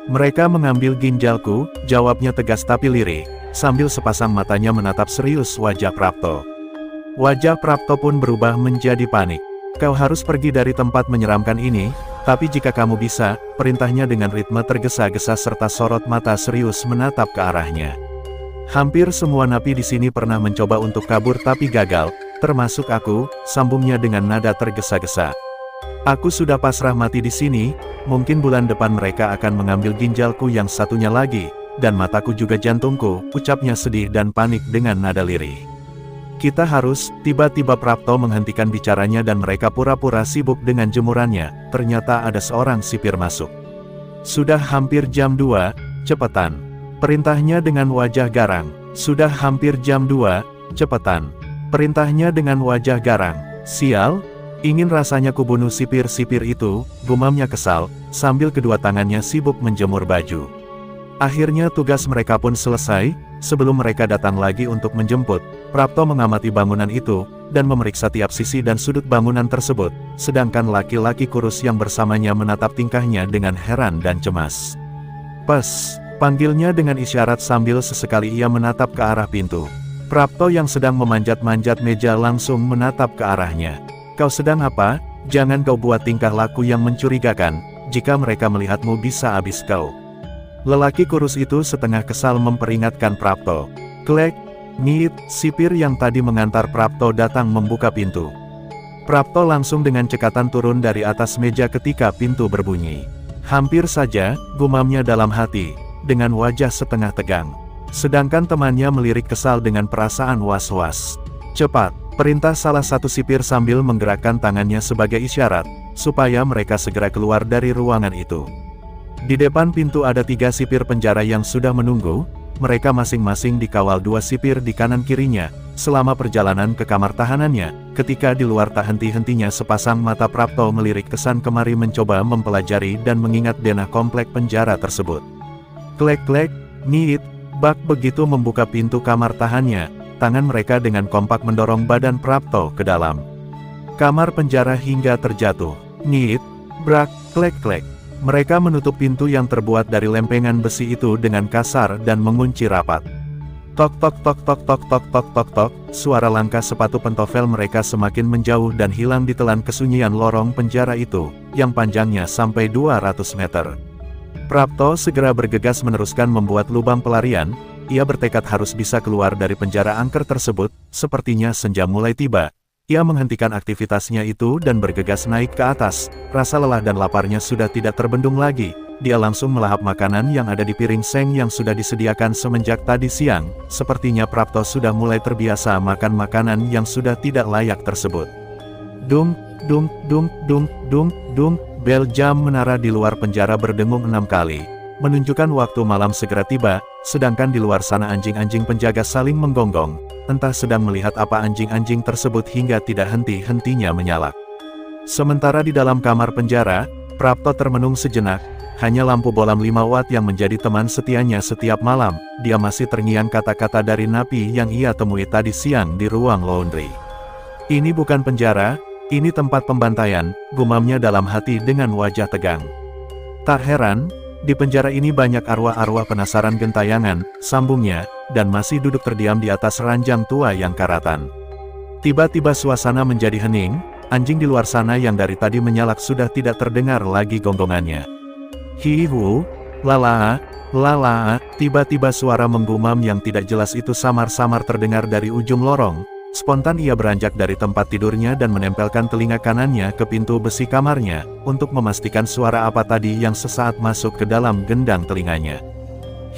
"Mereka mengambil ginjalku," jawabnya tegas tapi lirih, sambil sepasang matanya menatap serius wajah Prapto. Wajah Prapto pun berubah menjadi panik. "Kau harus pergi dari tempat menyeramkan ini, tapi jika kamu bisa," perintahnya dengan ritme tergesa-gesa serta sorot mata serius menatap ke arahnya. "Hampir semua napi di sini pernah mencoba untuk kabur tapi gagal, termasuk aku," sambungnya dengan nada tergesa-gesa. "Aku sudah pasrah mati di sini, mungkin bulan depan mereka akan mengambil ginjalku yang satunya lagi, dan mataku juga jantungku," ucapnya sedih dan panik dengan nada lirih. "Kita harus," tiba-tiba Prapto menghentikan bicaranya dan mereka pura-pura sibuk dengan jemurannya. Ternyata ada seorang sipir masuk. "Sudah hampir jam 2, cepetan," perintahnya dengan wajah garang. "Sudah hampir jam 2, cepetan," perintahnya dengan wajah garang. "Sial, ingin rasanya kubunuh sipir-sipir itu," gumamnya kesal, sambil kedua tangannya sibuk menjemur baju. Akhirnya tugas mereka pun selesai. Sebelum mereka datang lagi untuk menjemput, Prapto mengamati bangunan itu, dan memeriksa tiap sisi dan sudut bangunan tersebut, sedangkan laki-laki kurus yang bersamanya menatap tingkahnya dengan heran dan cemas. "Pes," panggilnya dengan isyarat sambil sesekali ia menatap ke arah pintu. Prapto yang sedang memanjat-manjat meja langsung menatap ke arahnya. "Kau sedang apa? Jangan kau buat tingkah laku yang mencurigakan, jika mereka melihatmu bisa habis kau." Lelaki kurus itu setengah kesal memperingatkan Prapto. Klek, ngit, sipir yang tadi mengantar Prapto datang membuka pintu. Prapto langsung dengan cekatan turun dari atas meja ketika pintu berbunyi. "Hampir saja," gumamnya dalam hati, dengan wajah setengah tegang. Sedangkan temannya melirik kesal dengan perasaan was-was. "Cepat," perintah salah satu sipir sambil menggerakkan tangannya sebagai isyarat, supaya mereka segera keluar dari ruangan itu. Di depan pintu ada 3 sipir penjara yang sudah menunggu, mereka masing-masing dikawal 2 sipir di kanan kirinya. Selama perjalanan ke kamar tahanannya, ketika di luar tak henti-hentinya sepasang mata Prapto melirik kesan kemari mencoba mempelajari dan mengingat denah komplek penjara tersebut. Klek-klek, niit, bak begitu membuka pintu kamar tahannya, tangan mereka dengan kompak mendorong badan Prapto ke dalam kamar penjara hingga terjatuh. Niit, brak, klek-klek. Mereka menutup pintu yang terbuat dari lempengan besi itu dengan kasar dan mengunci rapat. Tok tok tok tok tok tok tok tok tok, suara langkah sepatu pentofel mereka semakin menjauh dan hilang ditelan kesunyian lorong penjara itu, yang panjangnya sampai 200 meter. Prapto segera bergegas meneruskan membuat lubang pelarian, ia bertekad harus bisa keluar dari penjara angker tersebut. Sepertinya senja mulai tiba. Ia menghentikan aktivitasnya itu dan bergegas naik ke atas. Rasa lelah dan laparnya sudah tidak terbendung lagi. Dia langsung melahap makanan yang ada di piring seng yang sudah disediakan semenjak tadi siang. Sepertinya Prapto sudah mulai terbiasa makan makanan yang sudah tidak layak tersebut. Dung, dung, dung, dung, dung, dung. Bel jam menara di luar penjara berdengung 6 kali. Menunjukkan waktu malam segera tiba, sedangkan di luar sana anjing-anjing penjaga saling menggonggong. Entah sedang melihat apa anjing-anjing tersebut hingga tidak henti-hentinya menyalak. Sementara di dalam kamar penjara, Prapto termenung sejenak, hanya lampu bolam 5 watt yang menjadi teman setianya setiap malam. Dia masih terngiang kata-kata dari napi yang ia temui tadi siang di ruang laundry. Ini bukan penjara, ini tempat pembantaian, gumamnya dalam hati dengan wajah tegang. Tak heran, di penjara ini banyak arwah-arwah penasaran gentayangan, sambungnya, dan masih duduk terdiam di atas ranjang tua yang karatan. Tiba-tiba suasana menjadi hening, anjing di luar sana yang dari tadi menyalak sudah tidak terdengar lagi gonggongannya. Hihu, lala, lala, tiba-tiba suara menggumam yang tidak jelas itu samar-samar terdengar dari ujung lorong. Spontan ia beranjak dari tempat tidurnya dan menempelkan telinga kanannya ke pintu besi kamarnya, untuk memastikan suara apa tadi yang sesaat masuk ke dalam gendang telinganya.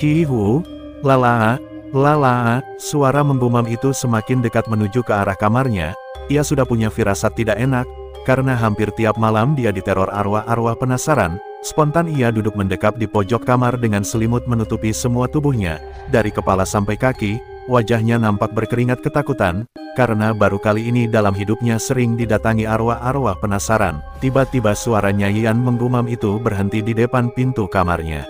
Hihu, lala, lala, suara menggumam itu semakin dekat menuju ke arah kamarnya. Ia sudah punya firasat tidak enak, karena hampir tiap malam dia diteror arwah-arwah penasaran. Spontan ia duduk mendekap di pojok kamar dengan selimut menutupi semua tubuhnya, dari kepala sampai kaki. Wajahnya nampak berkeringat ketakutan, karena baru kali ini dalam hidupnya sering didatangi arwah-arwah penasaran. Tiba-tiba suara nyanyian menggumam itu berhenti di depan pintu kamarnya.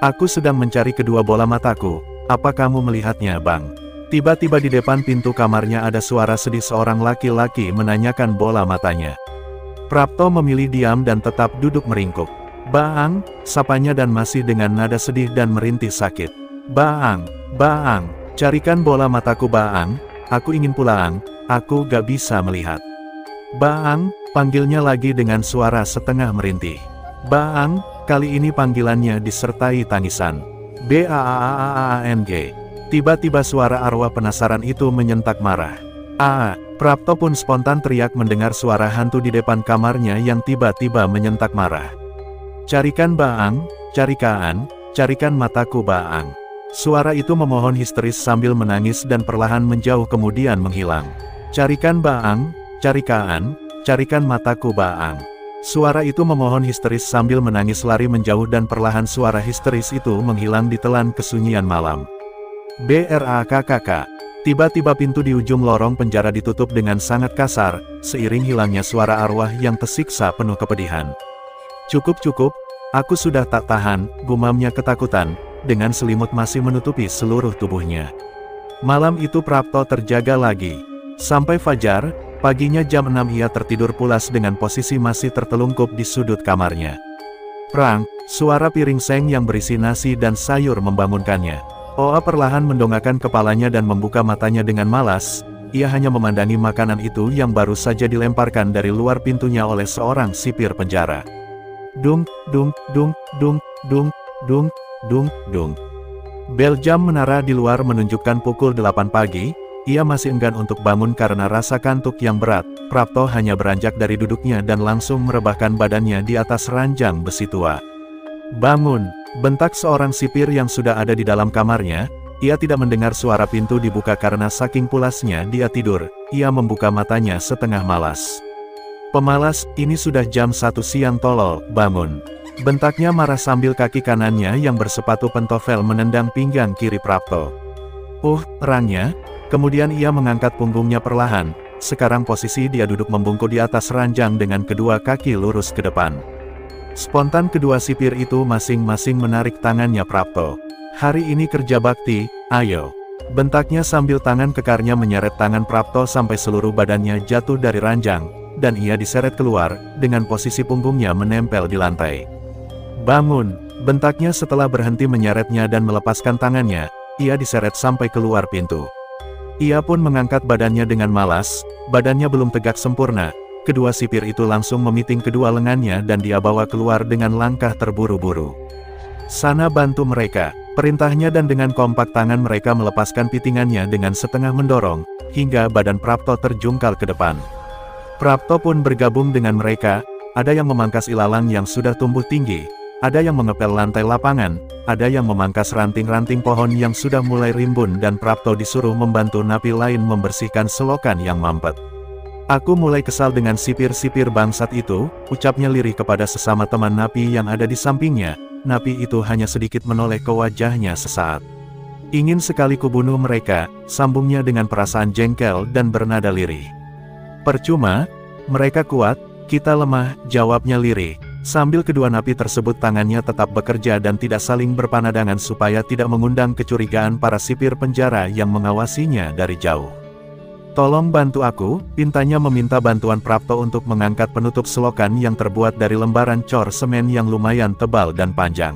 Aku sedang mencari kedua bola mataku, apa kamu melihatnya, Bang? Tiba-tiba di depan pintu kamarnya ada suara sedih seorang laki-laki menanyakan bola matanya. Prapto memilih diam dan tetap duduk meringkuk. Baang, sapanya dan masih dengan nada sedih dan merintih sakit. Baang, Baang. Carikan bola mataku Baang, aku ingin pulang, aku gak bisa melihat. Baang, panggilnya lagi dengan suara setengah merintih. Baang, kali ini panggilannya disertai tangisan. Baang. Tiba-tiba suara arwah penasaran itu menyentak marah. Prapto pun spontan teriak mendengar suara hantu di depan kamarnya yang tiba-tiba menyentak marah. Carikan Baang, carikan mataku Baang. Suara itu memohon histeris sambil menangis dan perlahan menjauh kemudian menghilang. Carikan Baang, carikan mataku Baang. Suara itu memohon histeris sambil menangis lari menjauh dan perlahan suara histeris itu menghilang ditelan kesunyian malam. BRAKKK. Tiba-tiba pintu di ujung lorong penjara ditutup dengan sangat kasar, seiring hilangnya suara arwah yang tersiksa penuh kepedihan. Cukup, aku sudah tak tahan, gumamnya ketakutan. Dengan selimut masih menutupi seluruh tubuhnya. Malam itu Prapto terjaga lagi. Sampai fajar, paginya jam 6 ia tertidur pulas dengan posisi masih tertelungkup di sudut kamarnya. Prang, suara piring seng yang berisi nasi dan sayur membangunkannya. Oa perlahan mendongakkan kepalanya dan membuka matanya dengan malas. Ia hanya memandangi makanan itu yang baru saja dilemparkan dari luar pintunya oleh seorang sipir penjara. Dung, dung, dung, dung, dung, dung. Dung, dung. Bel jam menara di luar menunjukkan pukul 8 pagi, ia masih enggan untuk bangun karena rasa kantuk yang berat. Prapto hanya beranjak dari duduknya dan langsung merebahkan badannya di atas ranjang besi tua. Bangun, bentak seorang sipir yang sudah ada di dalam kamarnya. Ia tidak mendengar suara pintu dibuka karena saking pulasnya dia tidur. Ia membuka matanya setengah malas. Pemalas, ini sudah jam 1 siang tolol, bangun. Bentaknya marah sambil kaki kanannya yang bersepatu pentofel menendang pinggang kiri Prapto. Erangnya. Kemudian ia mengangkat punggungnya perlahan. Sekarang posisi dia duduk membungkuk di atas ranjang dengan kedua kaki lurus ke depan. Spontan kedua sipir itu masing-masing menarik tangannya Prapto. Hari ini kerja bakti, ayo. Bentaknya sambil tangan kekarnya menyeret tangan Prapto sampai seluruh badannya jatuh dari ranjang, dan ia diseret keluar, dengan posisi punggungnya menempel di lantai. Bangun, bentaknya setelah berhenti menyeretnya dan melepaskan tangannya, ia diseret sampai keluar pintu. Ia pun mengangkat badannya dengan malas, badannya belum tegak sempurna, kedua sipir itu langsung memiting kedua lengannya dan dia bawa keluar dengan langkah terburu-buru. Sana bantu mereka, perintahnya dan dengan kompak tangan mereka melepaskan pitingannya dengan setengah mendorong, hingga badan Prapto terjungkal ke depan. Prapto pun bergabung dengan mereka, ada yang memangkas ilalang yang sudah tumbuh tinggi, ada yang mengepel lantai lapangan, ada yang memangkas ranting-ranting pohon yang sudah mulai rimbun dan Prapto disuruh membantu napi lain membersihkan selokan yang mampet. Aku mulai kesal dengan sipir-sipir bangsat itu, ucapnya lirih kepada sesama teman napi yang ada di sampingnya. Napi itu hanya sedikit menoleh ke wajahnya sesaat. Ingin sekali kubunuh mereka, sambungnya dengan perasaan jengkel dan bernada lirih. Percuma, mereka kuat, kita lemah, jawabnya lirih. Sambil kedua napi tersebut tangannya tetap bekerja dan tidak saling berpandangan supaya tidak mengundang kecurigaan para sipir penjara yang mengawasinya dari jauh. Tolong bantu aku, pintanya meminta bantuan Prapto untuk mengangkat penutup selokan yang terbuat dari lembaran cor semen yang lumayan tebal dan panjang.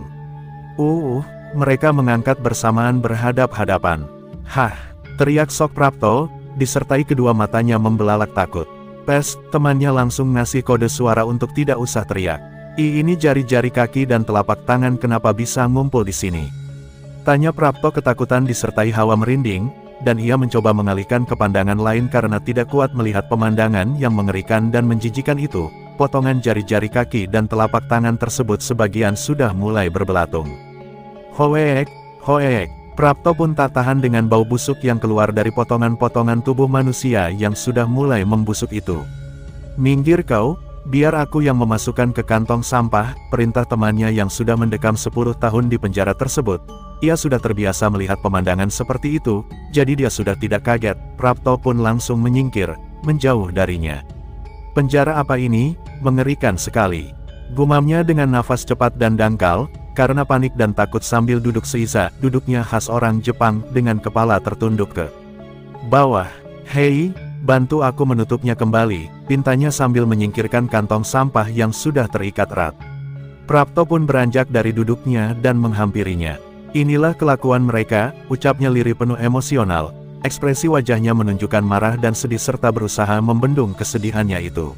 Mereka mengangkat bersamaan berhadap-hadapan. Hah, teriak sok Prapto, disertai kedua matanya membelalak takut. Pes, temannya langsung ngasih kode suara untuk tidak usah teriak. Ini jari-jari kaki dan telapak tangan kenapa bisa ngumpul di sini? Tanya Prapto ketakutan disertai hawa merinding, dan ia mencoba mengalihkan ke pandangan lain karena tidak kuat melihat pemandangan yang mengerikan dan menjijikan itu. Potongan jari-jari kaki dan telapak tangan tersebut sebagian sudah mulai berbelatung. Hoek, Prapto pun tak tahan dengan bau busuk yang keluar dari potongan-potongan tubuh manusia yang sudah mulai membusuk itu. Minggir kau, biar aku yang memasukkan ke kantong sampah, perintah temannya yang sudah mendekam 10 tahun di penjara tersebut. Ia sudah terbiasa melihat pemandangan seperti itu, jadi dia sudah tidak kaget. Prapto pun langsung menyingkir, menjauh darinya. Penjara apa ini? Mengerikan sekali. Gumamnya dengan nafas cepat dan dangkal, karena panik dan takut sambil duduk seiza, duduknya khas orang Jepang dengan kepala tertunduk ke bawah. Hei, bantu aku menutupnya kembali, pintanya sambil menyingkirkan kantong sampah yang sudah terikat erat. Prapto pun beranjak dari duduknya dan menghampirinya. Inilah kelakuan mereka, ucapnya lirih penuh emosional, ekspresi wajahnya menunjukkan marah dan sedih serta berusaha membendung kesedihannya itu.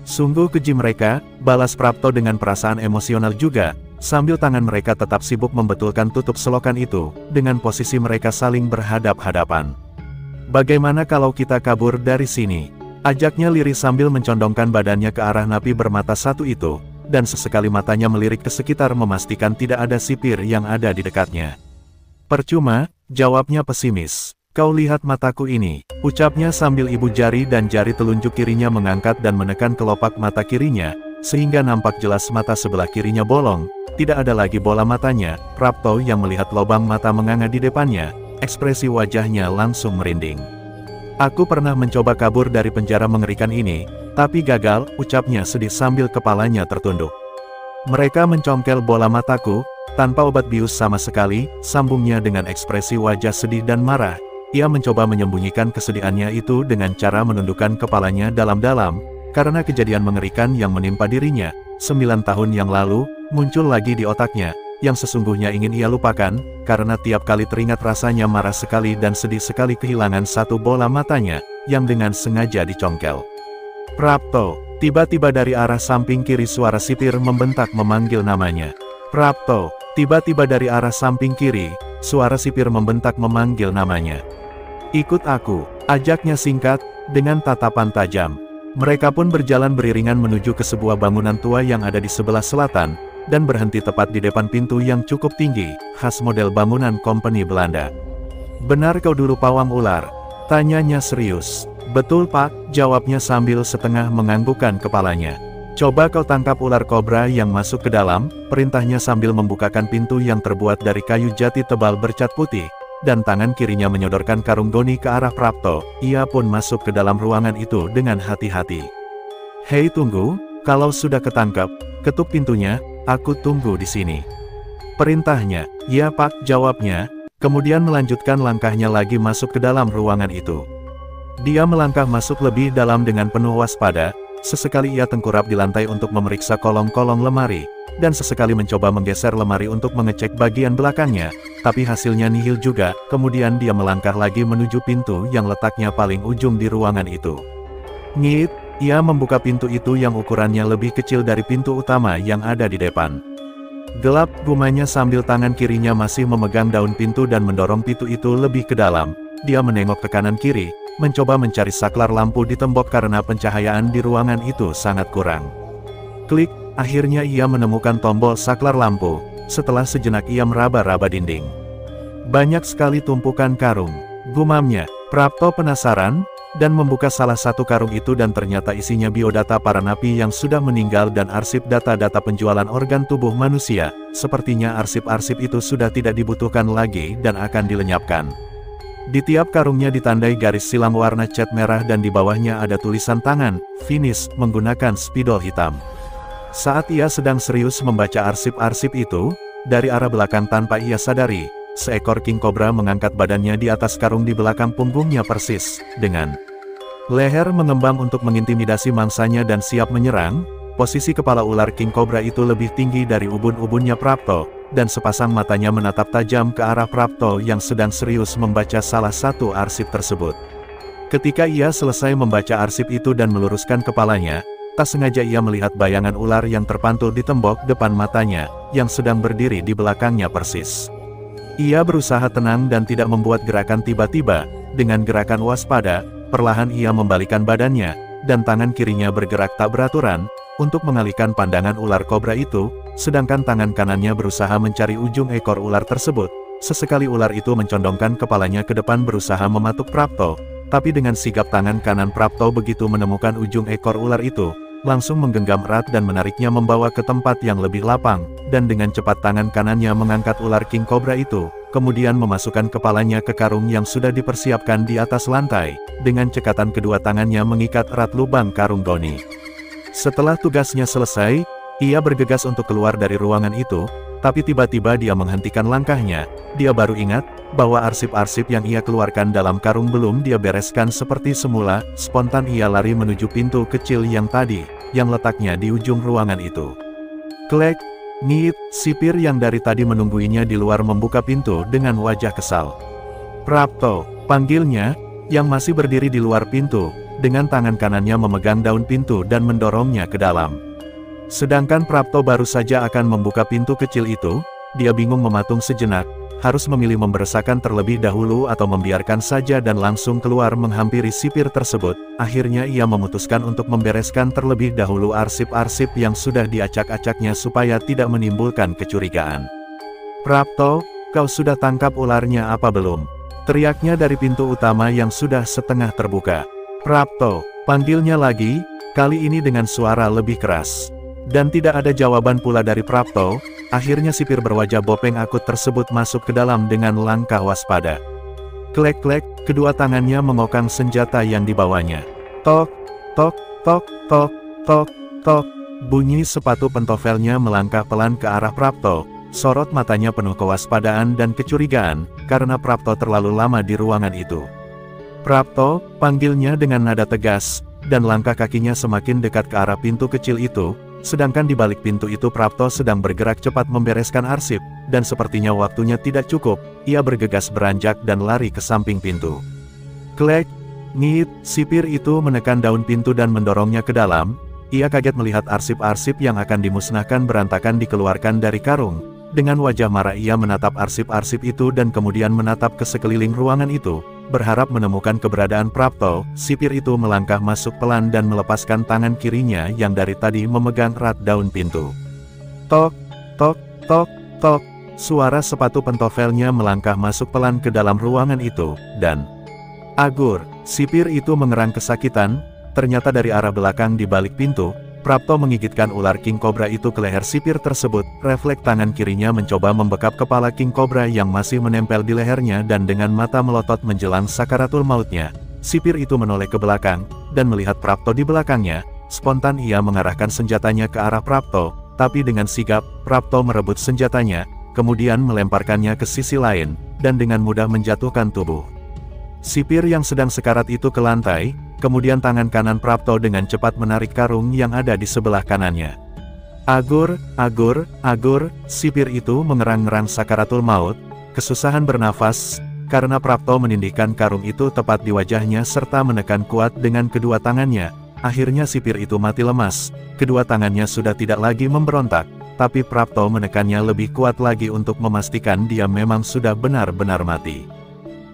Sungguh keji mereka, balas Prapto dengan perasaan emosional juga, sambil tangan mereka tetap sibuk membetulkan tutup selokan itu, dengan posisi mereka saling berhadap-hadapan. Bagaimana kalau kita kabur dari sini? Ajaknya lirih sambil mencondongkan badannya ke arah napi bermata satu itu, dan sesekali matanya melirik ke sekitar memastikan tidak ada sipir yang ada di dekatnya. Percuma, jawabnya pesimis. Kau lihat mataku ini, ucapnya sambil ibu jari dan jari telunjuk kirinya mengangkat dan menekan kelopak mata kirinya, sehingga nampak jelas mata sebelah kirinya bolong, tidak ada lagi bola matanya. Prapto yang melihat lubang mata menganga di depannya, ekspresi wajahnya langsung merinding. Aku pernah mencoba kabur dari penjara mengerikan ini, tapi gagal, ucapnya sedih sambil kepalanya tertunduk. Mereka mencongkel bola mataku, tanpa obat bius sama sekali, sambungnya dengan ekspresi wajah sedih dan marah. Ia mencoba menyembunyikan kesedihannya itu dengan cara menundukkan kepalanya dalam-dalam, karena kejadian mengerikan yang menimpa dirinya, 9 tahun yang lalu, muncul lagi di otaknya, yang sesungguhnya ingin ia lupakan, karena tiap kali teringat rasanya marah sekali dan sedih sekali kehilangan satu bola matanya, yang dengan sengaja dicongkel. Prapto, tiba-tiba dari arah samping kiri suara sipir membentak memanggil namanya. Prapto, tiba-tiba dari arah samping kiri, suara sipir membentak memanggil namanya. Ikut aku, ajaknya singkat, dengan tatapan tajam. Mereka pun berjalan beriringan menuju ke sebuah bangunan tua yang ada di sebelah selatan, dan berhenti tepat di depan pintu yang cukup tinggi, khas model bangunan kompeni Belanda. Benar kau dulu pawang ular? Tanyanya serius. Betul pak, jawabnya sambil setengah menganggukkan kepalanya. Coba kau tangkap ular kobra yang masuk ke dalam, perintahnya sambil membukakan pintu yang terbuat dari kayu jati tebal bercat putih, dan tangan kirinya menyodorkan karung goni ke arah Prapto. Ia pun masuk ke dalam ruangan itu dengan hati-hati. Hei tunggu, kalau sudah ketangkap, ketuk pintunya, aku tunggu di sini. Perintahnya. Ya Pak, jawabnya, kemudian melanjutkan langkahnya lagi masuk ke dalam ruangan itu. Dia melangkah masuk lebih dalam dengan penuh waspada. Sesekali ia tengkurap di lantai untuk memeriksa kolong-kolong lemari, dan sesekali mencoba menggeser lemari untuk mengecek bagian belakangnya, tapi hasilnya nihil juga. Kemudian dia melangkah lagi menuju pintu yang letaknya paling ujung di ruangan itu. Ngit, ia membuka pintu itu yang ukurannya lebih kecil dari pintu utama yang ada di depan. Gelap, gumanya sambil tangan kirinya masih memegang daun pintu dan mendorong pintu itu lebih ke dalam. Dia menengok ke kanan kiri, mencoba mencari saklar lampu di tembok karena pencahayaan di ruangan itu sangat kurang. Klik, akhirnya ia menemukan tombol saklar lampu. Setelah sejenak ia meraba-raba dinding. Banyak sekali tumpukan karung, gumamnya. Prapto penasaran, dan membuka salah satu karung itu dan ternyata isinya biodata para napi yang sudah meninggal dan arsip data-data penjualan organ tubuh manusia. Sepertinya arsip-arsip itu sudah tidak dibutuhkan lagi dan akan dilenyapkan. Di tiap karungnya ditandai garis silang warna cat merah dan di bawahnya ada tulisan tangan, finish, menggunakan spidol hitam. Saat ia sedang serius membaca arsip-arsip itu, dari arah belakang tanpa ia sadari, seekor king cobra mengangkat badannya di atas karung di belakang punggungnya persis, dengan leher mengembang untuk mengintimidasi mangsanya dan siap menyerang. Posisi kepala ular king cobra itu lebih tinggi dari ubun-ubunnya Prapto, dan sepasang matanya menatap tajam ke arah Prapto yang sedang serius membaca salah satu arsip tersebut. Ketika ia selesai membaca arsip itu dan meluruskan kepalanya, tak sengaja ia melihat bayangan ular yang terpantul di tembok depan matanya, yang sedang berdiri di belakangnya persis. Ia berusaha tenang dan tidak membuat gerakan tiba-tiba. Dengan gerakan waspada, perlahan ia membalikkan badannya, dan tangan kirinya bergerak tak beraturan, untuk mengalihkan pandangan ular kobra itu, sedangkan tangan kanannya berusaha mencari ujung ekor ular tersebut. Sesekali ular itu mencondongkan kepalanya ke depan berusaha mematuk Prapto, tapi dengan sigap tangan kanan Prapto begitu menemukan ujung ekor ular itu, langsung menggenggam erat dan menariknya membawa ke tempat yang lebih lapang, dan dengan cepat tangan kanannya mengangkat ular king cobra itu, kemudian memasukkan kepalanya ke karung yang sudah dipersiapkan di atas lantai, dengan cekatan kedua tangannya mengikat erat lubang karung goni. Setelah tugasnya selesai, ia bergegas untuk keluar dari ruangan itu, tapi tiba-tiba dia menghentikan langkahnya. Dia baru ingat, bahwa arsip-arsip yang ia keluarkan dalam karung belum dia bereskan seperti semula. Spontan ia lari menuju pintu kecil yang tadi, yang letaknya di ujung ruangan itu. Klek, ngit, sipir yang dari tadi menungguinya di luar membuka pintu dengan wajah kesal. Prapto, panggilnya, yang masih berdiri di luar pintu, dengan tangan kanannya memegang daun pintu dan mendorongnya ke dalam. Sedangkan Prapto baru saja akan membuka pintu kecil itu, dia bingung mematung sejenak, harus memilih memberesakan terlebih dahulu atau membiarkan saja dan langsung keluar menghampiri sipir tersebut. Akhirnya ia memutuskan untuk membereskan terlebih dahulu arsip-arsip yang sudah diacak-acaknya supaya tidak menimbulkan kecurigaan. Prapto, kau sudah tangkap ularnya apa belum? Teriaknya dari pintu utama yang sudah setengah terbuka. Prapto, panggilnya lagi, kali ini dengan suara lebih keras. Dan tidak ada jawaban pula dari Prapto. Akhirnya sipir berwajah bopeng akut tersebut masuk ke dalam dengan langkah waspada. Klek-klek, kedua tangannya mengokang senjata yang dibawanya. Tok, tok, tok, tok, tok, tok. Bunyi sepatu pentovelnya melangkah pelan ke arah Prapto. Sorot matanya penuh kewaspadaan dan kecurigaan, karena Prapto terlalu lama di ruangan itu. Prapto, panggilnya dengan nada tegas, dan langkah kakinya semakin dekat ke arah pintu kecil itu, sedangkan di balik pintu itu Prapto sedang bergerak cepat membereskan arsip, dan sepertinya waktunya tidak cukup, ia bergegas beranjak dan lari ke samping pintu. Klek, ngit, sipir itu menekan daun pintu dan mendorongnya ke dalam. Ia kaget melihat arsip-arsip yang akan dimusnahkan berantakan dikeluarkan dari karung. Dengan wajah marah ia menatap arsip-arsip itu dan kemudian menatap ke sekeliling ruangan itu, berharap menemukan keberadaan Prapto. Sipir itu melangkah masuk pelan dan melepaskan tangan kirinya yang dari tadi memegang erat daun pintu. Tok, tok, tok, tok, suara sepatu pentovelnya melangkah masuk pelan ke dalam ruangan itu, dan agur, sipir itu mengerang kesakitan. Ternyata dari arah belakang di balik pintu, Prapto menggigitkan ular King Cobra itu ke leher sipir tersebut. Refleks tangan kirinya mencoba membekap kepala King Cobra yang masih menempel di lehernya dan dengan mata melotot menjelang sakaratul mautnya. Sipir itu menoleh ke belakang, dan melihat Prapto di belakangnya. Spontan ia mengarahkan senjatanya ke arah Prapto, tapi dengan sigap, Prapto merebut senjatanya, kemudian melemparkannya ke sisi lain, dan dengan mudah menjatuhkan tubuh sipir yang sedang sekarat itu ke lantai. Kemudian tangan kanan Prapto dengan cepat menarik karung yang ada di sebelah kanannya. Agur, agur, agur, sipir itu mengerang-ngerang sakaratul maut, kesusahan bernafas, karena Prapto menindihkan karung itu tepat di wajahnya serta menekan kuat dengan kedua tangannya. Akhirnya sipir itu mati lemas, kedua tangannya sudah tidak lagi memberontak, tapi Prapto menekannya lebih kuat lagi untuk memastikan dia memang sudah benar-benar mati.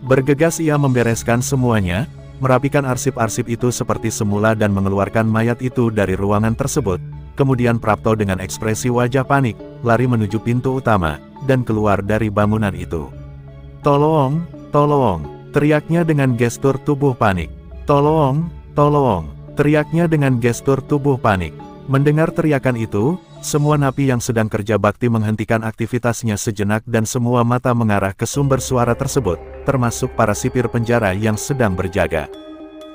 Bergegas ia membereskan semuanya, merapikan arsip-arsip itu seperti semula dan mengeluarkan mayat itu dari ruangan tersebut. Kemudian Prapto dengan ekspresi wajah panik, lari menuju pintu utama, dan keluar dari bangunan itu. "Tolong, tolong!" teriaknya dengan gestur tubuh panik. "Tolong, tolong!" teriaknya dengan gestur tubuh panik. Mendengar teriakan itu, semua napi yang sedang kerja bakti menghentikan aktivitasnya sejenak dan semua mata mengarah ke sumber suara tersebut, termasuk para sipir penjara yang sedang berjaga.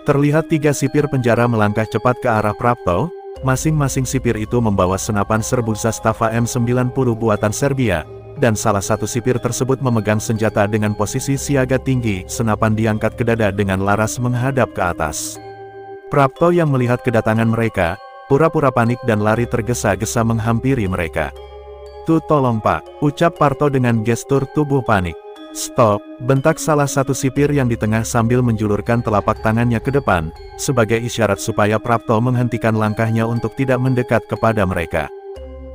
Terlihat 3 sipir penjara melangkah cepat ke arah Prapto, masing-masing sipir itu membawa senapan serbu Zastava M90 buatan Serbia, dan salah satu sipir tersebut memegang senjata dengan posisi siaga tinggi, senapan diangkat ke dada dengan laras menghadap ke atas. Prapto yang melihat kedatangan mereka, pura-pura panik dan lari tergesa-gesa menghampiri mereka. "Tuh tolong pak," ucap Parto dengan gestur tubuh panik. "Stop," bentak salah satu sipir yang di tengah sambil menjulurkan telapak tangannya ke depan, sebagai isyarat supaya Prapto menghentikan langkahnya untuk tidak mendekat kepada mereka.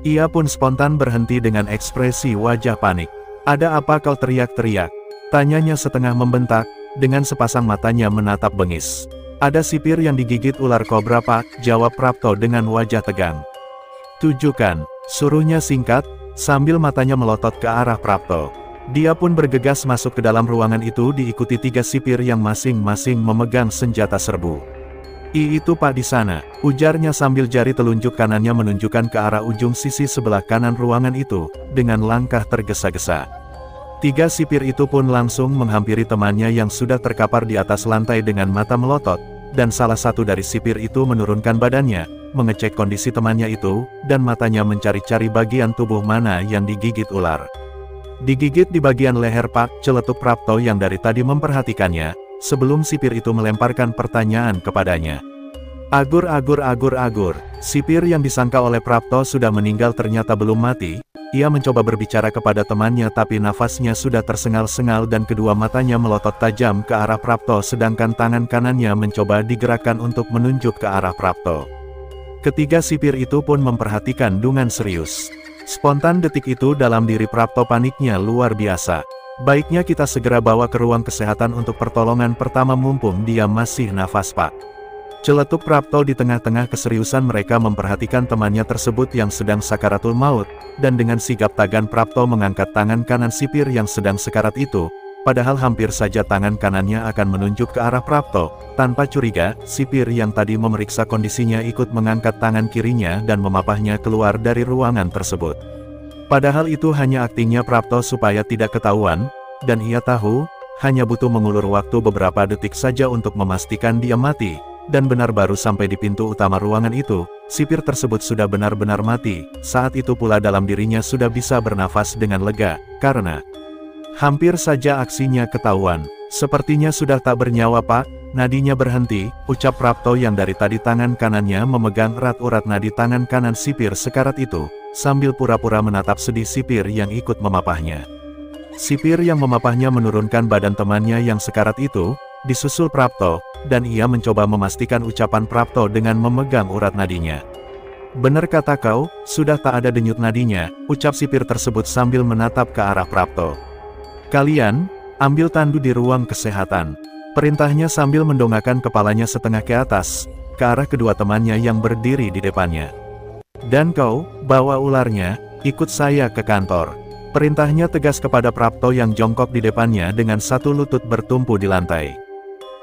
Ia pun spontan berhenti dengan ekspresi wajah panik. "Ada apa kau teriak-teriak?" tanyanya setengah membentak, dengan sepasang matanya menatap bengis. "Ada sipir yang digigit ular kobra pak," jawab Prapto dengan wajah tegang. "Tunjukkan," suruhnya singkat, sambil matanya melotot ke arah Prapto. Dia pun bergegas masuk ke dalam ruangan itu diikuti 3 sipir yang masing-masing memegang senjata serbu. "Itu pak di sana," ujarnya sambil jari telunjuk kanannya menunjukkan ke arah ujung sisi sebelah kanan ruangan itu, dengan langkah tergesa-gesa. 3 sipir itu pun langsung menghampiri temannya yang sudah terkapar di atas lantai dengan mata melotot, dan salah satu dari sipir itu menurunkan badannya, mengecek kondisi temannya itu, dan matanya mencari-cari bagian tubuh mana yang digigit ular. "Digigit di bagian leher pak," celetuk Prapto yang dari tadi memperhatikannya, sebelum sipir itu melemparkan pertanyaan kepadanya. Agur, agur, agur, agur. Sipir yang disangka oleh Prapto sudah meninggal ternyata belum mati. Ia mencoba berbicara kepada temannya tapi nafasnya sudah tersengal-sengal dan kedua matanya melotot tajam ke arah Prapto sedangkan tangan kanannya mencoba digerakkan untuk menunjuk ke arah Prapto. Ketiga sipir itu pun memperhatikan dengan serius. Spontan detik itu dalam diri Prapto paniknya luar biasa. "Baiknya kita segera bawa ke ruang kesehatan untuk pertolongan pertama mumpung dia masih nafas pak," celetuk Prapto di tengah-tengah keseriusan mereka memperhatikan temannya tersebut yang sedang sakaratul maut, dan dengan sigap tagan Prapto mengangkat tangan kanan sipir yang sedang sekarat itu, padahal hampir saja tangan kanannya akan menunjuk ke arah Prapto. Tanpa curiga, sipir yang tadi memeriksa kondisinya ikut mengangkat tangan kirinya dan memapahnya keluar dari ruangan tersebut. Padahal itu hanya aktingnya Prapto supaya tidak ketahuan, dan ia tahu, hanya butuh mengulur waktu beberapa detik saja untuk memastikan dia mati. Dan benar baru sampai di pintu utama ruangan itu, sipir tersebut sudah benar-benar mati. Saat itu pula dalam dirinya sudah bisa bernafas dengan lega, karena hampir saja aksinya ketahuan. "Sepertinya sudah tak bernyawa pak," nadinya berhenti, ucap Prapto yang dari tadi tangan kanannya memegang erat-urat nadi tangan kanan sipir sekarat itu, sambil pura-pura menatap sedih sipir yang ikut memapahnya. Sipir yang memapahnya menurunkan badan temannya yang sekarat itu, disusul Prapto, dan ia mencoba memastikan ucapan Prapto dengan memegang urat nadinya. "Benar kata kau, sudah tak ada denyut nadinya," ucap sipir tersebut sambil menatap ke arah Prapto. "Kalian, ambil tandu di ruang kesehatan," perintahnya sambil mendongakkan kepalanya setengah ke atas, ke arah kedua temannya yang berdiri di depannya. "Dan kau, bawa ularnya, ikut saya ke kantor," perintahnya tegas kepada Prapto yang jongkok di depannya dengan satu lutut bertumpu di lantai.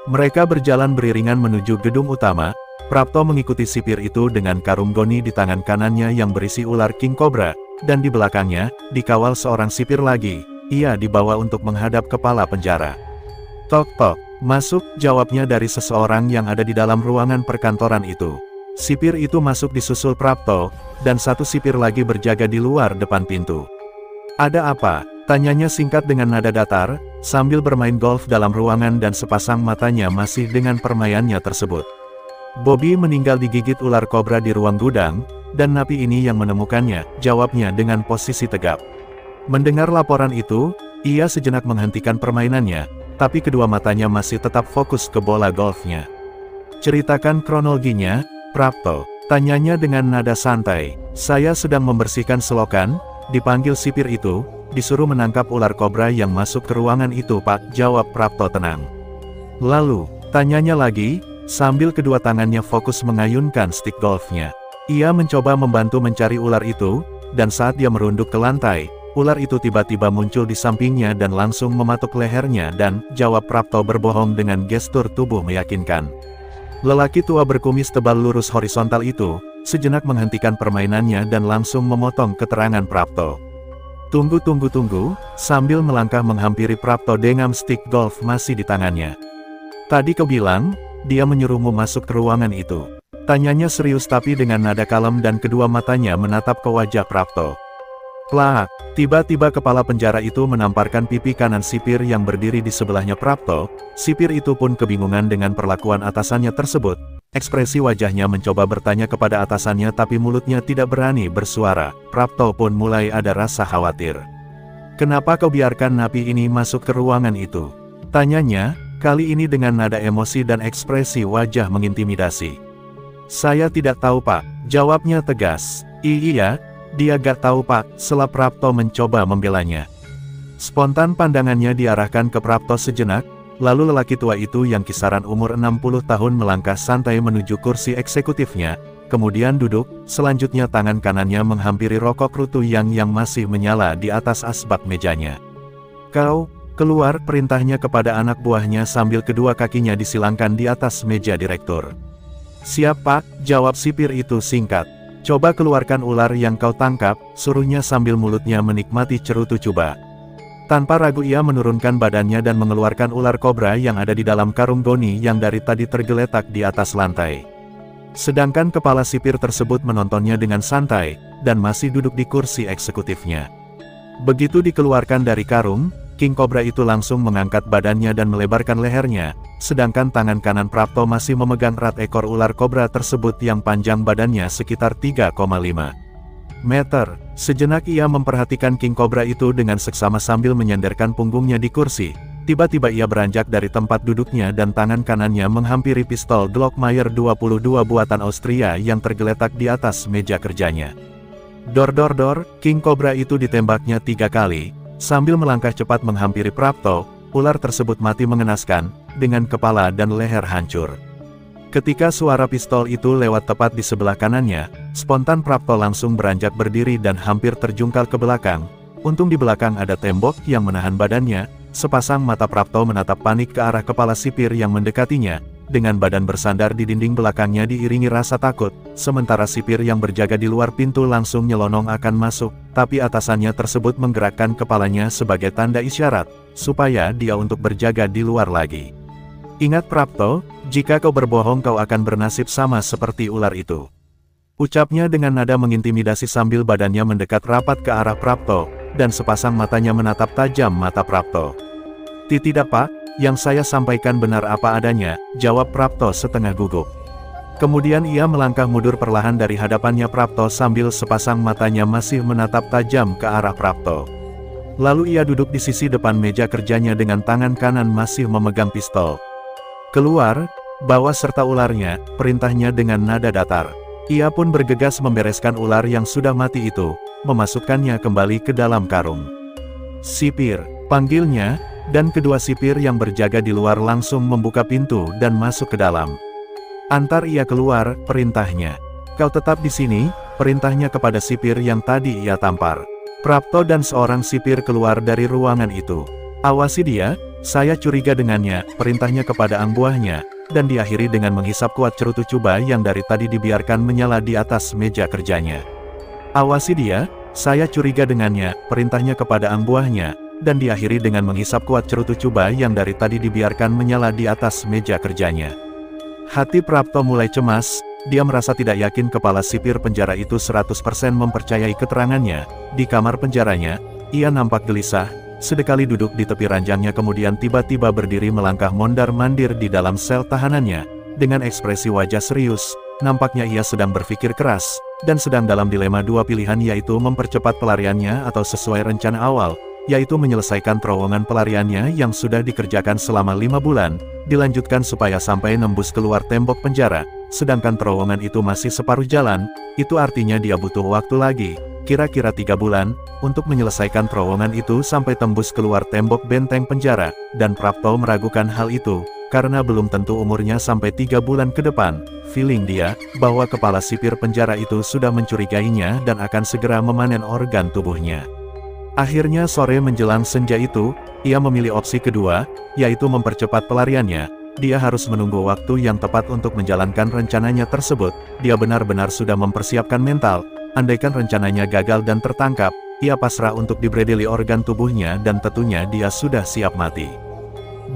Mereka berjalan beriringan menuju gedung utama, Prapto mengikuti sipir itu dengan karung goni di tangan kanannya yang berisi ular king cobra, dan di belakangnya, dikawal seorang sipir lagi. Ia dibawa untuk menghadap kepala penjara. Tok tok, masuk, jawabnya dari seseorang yang ada di dalam ruangan perkantoran itu. Sipir itu masuk disusul Prapto, dan satu sipir lagi berjaga di luar depan pintu. Ada apa? Tanyanya singkat dengan nada datar, sambil bermain golf dalam ruangan dan sepasang matanya masih dengan permainannya tersebut. Bobby meninggal digigit ular kobra di ruang gudang, dan napi ini yang menemukannya, jawabnya dengan posisi tegap. Mendengar laporan itu, ia sejenak menghentikan permainannya, tapi kedua matanya masih tetap fokus ke bola golfnya. Ceritakan kronologinya, Prapto, tanyanya dengan nada santai. Saya sedang membersihkan selokan, dipanggil sipir itu, disuruh menangkap ular kobra yang masuk ke ruangan itu Pak, jawab Prapto tenang. Lalu, tanyanya lagi, sambil kedua tangannya fokus mengayunkan stick golfnya. Ia mencoba membantu mencari ular itu, dan saat dia merunduk ke lantai, ular itu tiba-tiba muncul di sampingnya dan langsung mematuk lehernya dan, jawab Prapto berbohong dengan gestur tubuh meyakinkan. Lelaki tua berkumis tebal lurus horizontal itu, sejenak menghentikan permainannya dan langsung memotong keterangan Prapto. Tunggu, sambil melangkah menghampiri Prapto dengan stick golf masih di tangannya. Tadi kau bilang, dia menyuruhmu masuk ke ruangan itu. Tanyanya serius tapi dengan nada kalem dan kedua matanya menatap ke wajah Prapto. Plak, tiba-tiba kepala penjara itu menamparkan pipi kanan sipir yang berdiri di sebelahnya Prapto. Sipir itu pun kebingungan dengan perlakuan atasannya tersebut. Ekspresi wajahnya mencoba bertanya kepada atasannya tapi mulutnya tidak berani bersuara. Prapto pun mulai ada rasa khawatir. Kenapa kau biarkan napi ini masuk ke ruangan itu? Tanyanya, kali ini dengan nada emosi dan ekspresi wajah mengintimidasi. Saya tidak tahu Pak, jawabnya tegas. Iya, dia gak tahu Pak, sela Prapto mencoba membelanya. Spontan pandangannya diarahkan ke Prapto sejenak, lalu lelaki tua itu yang kisaran umur 60 tahun melangkah santai menuju kursi eksekutifnya, kemudian duduk, selanjutnya tangan kanannya menghampiri rokok rutu yang masih menyala di atas asbak mejanya. Kau, keluar, perintahnya kepada anak buahnya sambil kedua kakinya disilangkan di atas meja direktur. Siap Pak, jawab sipir itu singkat. Coba keluarkan ular yang kau tangkap, suruhnya sambil mulutnya menikmati cerutu coba. Tanpa ragu ia menurunkan badannya dan mengeluarkan ular kobra yang ada di dalam karung goni yang dari tadi tergeletak di atas lantai. Sedangkan kepala sipir tersebut menontonnya dengan santai, dan masih duduk di kursi eksekutifnya. Begitu dikeluarkan dari karung, king cobra itu langsung mengangkat badannya dan melebarkan lehernya, sedangkan tangan kanan Prapto masih memegang erat ekor ular kobra tersebut yang panjang badannya sekitar 3,5 meter. Sejenak ia memperhatikan king cobra itu dengan seksama sambil menyandarkan punggungnya di kursi. Tiba-tiba ia beranjak dari tempat duduknya dan tangan kanannya menghampiri pistol Glockmeier 22 buatan Austria yang tergeletak di atas meja kerjanya. Dor, king cobra itu ditembaknya 3 kali. Sambil melangkah cepat menghampiri Prapto, ular tersebut mati mengenaskan, dengan kepala dan leher hancur. Ketika suara pistol itu lewat tepat di sebelah kanannya, spontan Prapto langsung beranjak berdiri dan hampir terjungkal ke belakang. Untung di belakang ada tembok yang menahan badannya, sepasang mata Prapto menatap panik ke arah kepala sipir yang mendekatinya, dengan badan bersandar di dinding belakangnya diiringi rasa takut, sementara sipir yang berjaga di luar pintu langsung nyelonong akan masuk, tapi atasannya tersebut menggerakkan kepalanya sebagai tanda isyarat, supaya dia untuk berjaga di luar lagi. Ingat Prapto, jika kau berbohong kau akan bernasib sama seperti ular itu. Ucapnya dengan nada mengintimidasi sambil badannya mendekat rapat ke arah Prapto, dan sepasang matanya menatap tajam mata Prapto. Tidak Pak, yang saya sampaikan benar apa adanya, jawab Prapto setengah gugup. Kemudian ia melangkah mundur perlahan dari hadapannya Prapto sambil sepasang matanya masih menatap tajam ke arah Prapto. Lalu ia duduk di sisi depan meja kerjanya dengan tangan kanan masih memegang pistol. Keluar, bawa serta ularnya, perintahnya dengan nada datar. Ia pun bergegas membereskan ular yang sudah mati itu, memasukkannya kembali ke dalam karung. Sipir, panggilnya, dan kedua sipir yang berjaga di luar langsung membuka pintu dan masuk ke dalam. Antar ia keluar, perintahnya. Kau tetap di sini, perintahnya kepada sipir yang tadi ia tampar. Prapto dan seorang sipir keluar dari ruangan itu. Awasi dia, saya curiga dengannya, perintahnya kepada ang buahnya, dan diakhiri dengan menghisap kuat cerutu cuba yang dari tadi dibiarkan menyala di atas meja kerjanya. "Awasi dia, saya curiga dengannya," perintahnya kepada anak buahnya, dan diakhiri dengan menghisap kuat cerutu cuba yang dari tadi dibiarkan menyala di atas meja kerjanya. Hati Prapto mulai cemas, dia merasa tidak yakin kepala sipir penjara itu 100% mempercayai keterangannya. Di kamar penjaranya, ia nampak gelisah, sedekali duduk di tepi ranjangnya kemudian tiba-tiba berdiri melangkah mondar-mandir di dalam sel tahanannya. Dengan ekspresi wajah serius, nampaknya ia sedang berpikir keras, dan sedang dalam dilema dua pilihan yaitu mempercepat pelariannya atau sesuai rencana awal, yaitu menyelesaikan terowongan pelariannya yang sudah dikerjakan selama 5 bulan, dilanjutkan supaya sampai nembus keluar tembok penjara, sedangkan terowongan itu masih separuh jalan, itu artinya dia butuh waktu lagi, kira-kira 3 bulan, untuk menyelesaikan terowongan itu sampai tembus keluar tembok benteng penjara, dan Prapto meragukan hal itu, karena belum tentu umurnya sampai 3 bulan ke depan. Feeling dia, bahwa kepala sipir penjara itu sudah mencurigainya dan akan segera memanen organ tubuhnya. Akhirnya sore menjelang senja itu, ia memilih opsi kedua, yaitu mempercepat pelariannya. Dia harus menunggu waktu yang tepat untuk menjalankan rencananya tersebut. Dia benar-benar sudah mempersiapkan mental, andaikan rencananya gagal dan tertangkap, ia pasrah untuk dibredeli organ tubuhnya dan tentunya dia sudah siap mati.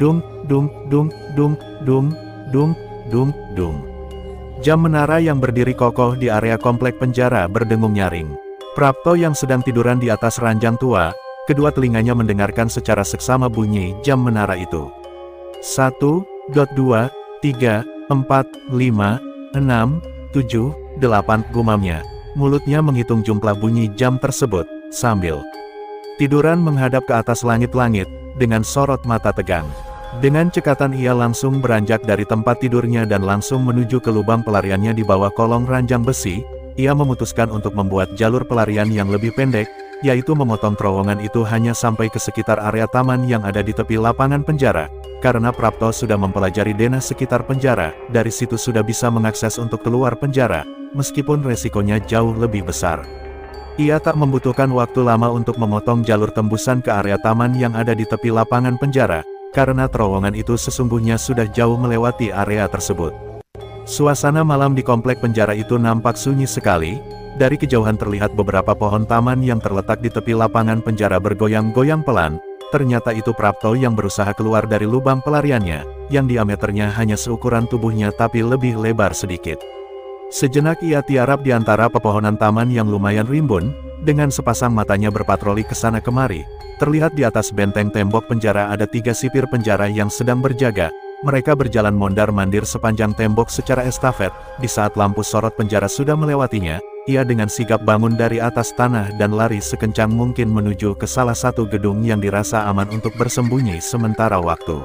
Dung, dung, dung, dung, dung, dung, dung, dung. Jam menara yang berdiri kokoh di area komplek penjara berdengung nyaring. Prapto yang sedang tiduran di atas ranjang tua, kedua telinganya mendengarkan secara seksama bunyi jam menara itu. 1, 2, 3, 4, 5, 6, 7, 8 gumamnya. Mulutnya menghitung jumlah bunyi jam tersebut, sambil tiduran menghadap ke atas langit-langit, dengan sorot mata tegang. Dengan cekatan ia langsung beranjak dari tempat tidurnya dan langsung menuju ke lubang pelariannya di bawah kolong ranjang besi. Ia memutuskan untuk membuat jalur pelarian yang lebih pendek, yaitu memotong terowongan itu hanya sampai ke sekitar area taman yang ada di tepi lapangan penjara. Karena Prapto sudah mempelajari denah sekitar penjara, dari situ sudah bisa mengakses untuk keluar penjara, meskipun resikonya jauh lebih besar. Ia tak membutuhkan waktu lama untuk memotong jalur tembusan ke area taman yang ada di tepi lapangan penjara, karena terowongan itu sesungguhnya sudah jauh melewati area tersebut. Suasana malam di komplek penjara itu nampak sunyi sekali. Dari kejauhan terlihat beberapa pohon taman yang terletak di tepi lapangan penjara bergoyang-goyang pelan. Ternyata itu Prapto yang berusaha keluar dari lubang pelariannya, yang diameternya hanya seukuran tubuhnya tapi lebih lebar sedikit. Sejenak ia tiarap di antara pepohonan taman yang lumayan rimbun, dengan sepasang matanya berpatroli ke sana kemari. Terlihat di atas benteng tembok penjara ada 3 sipir penjara yang sedang berjaga. Mereka berjalan mondar-mandir sepanjang tembok secara estafet. Di saat lampu sorot penjara sudah melewatinya, ia dengan sigap bangun dari atas tanah dan lari sekencang mungkin menuju ke salah satu gedung yang dirasa aman untuk bersembunyi sementara waktu.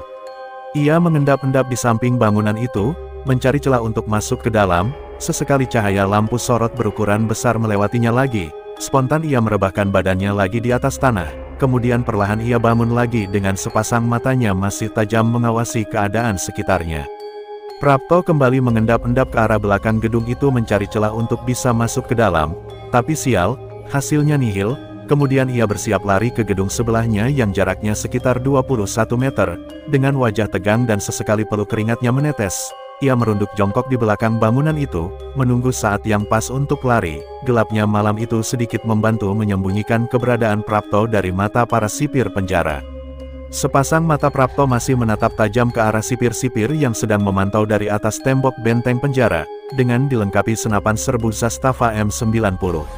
Ia mengendap-endap di samping bangunan itu, mencari celah untuk masuk ke dalam. Sesekali cahaya lampu sorot berukuran besar melewatinya lagi. Spontan ia merebahkan badannya lagi di atas tanah. Kemudian perlahan ia bangun lagi dengan sepasang matanya masih tajam mengawasi keadaan sekitarnya. Prapto kembali mengendap-endap ke arah belakang gedung itu mencari celah untuk bisa masuk ke dalam. Tapi sial, hasilnya nihil. Kemudian ia bersiap lari ke gedung sebelahnya yang jaraknya sekitar 21 meter. Dengan wajah tegang dan sesekali peluk keringatnya menetes, ia merunduk jongkok di belakang bangunan itu, menunggu saat yang pas untuk lari. Gelapnya malam itu sedikit membantu menyembunyikan keberadaan Prapto dari mata para sipir penjara. Sepasang mata Prapto masih menatap tajam ke arah sipir-sipir yang sedang memantau dari atas tembok benteng penjara, dengan dilengkapi senapan serbu Zastava M90.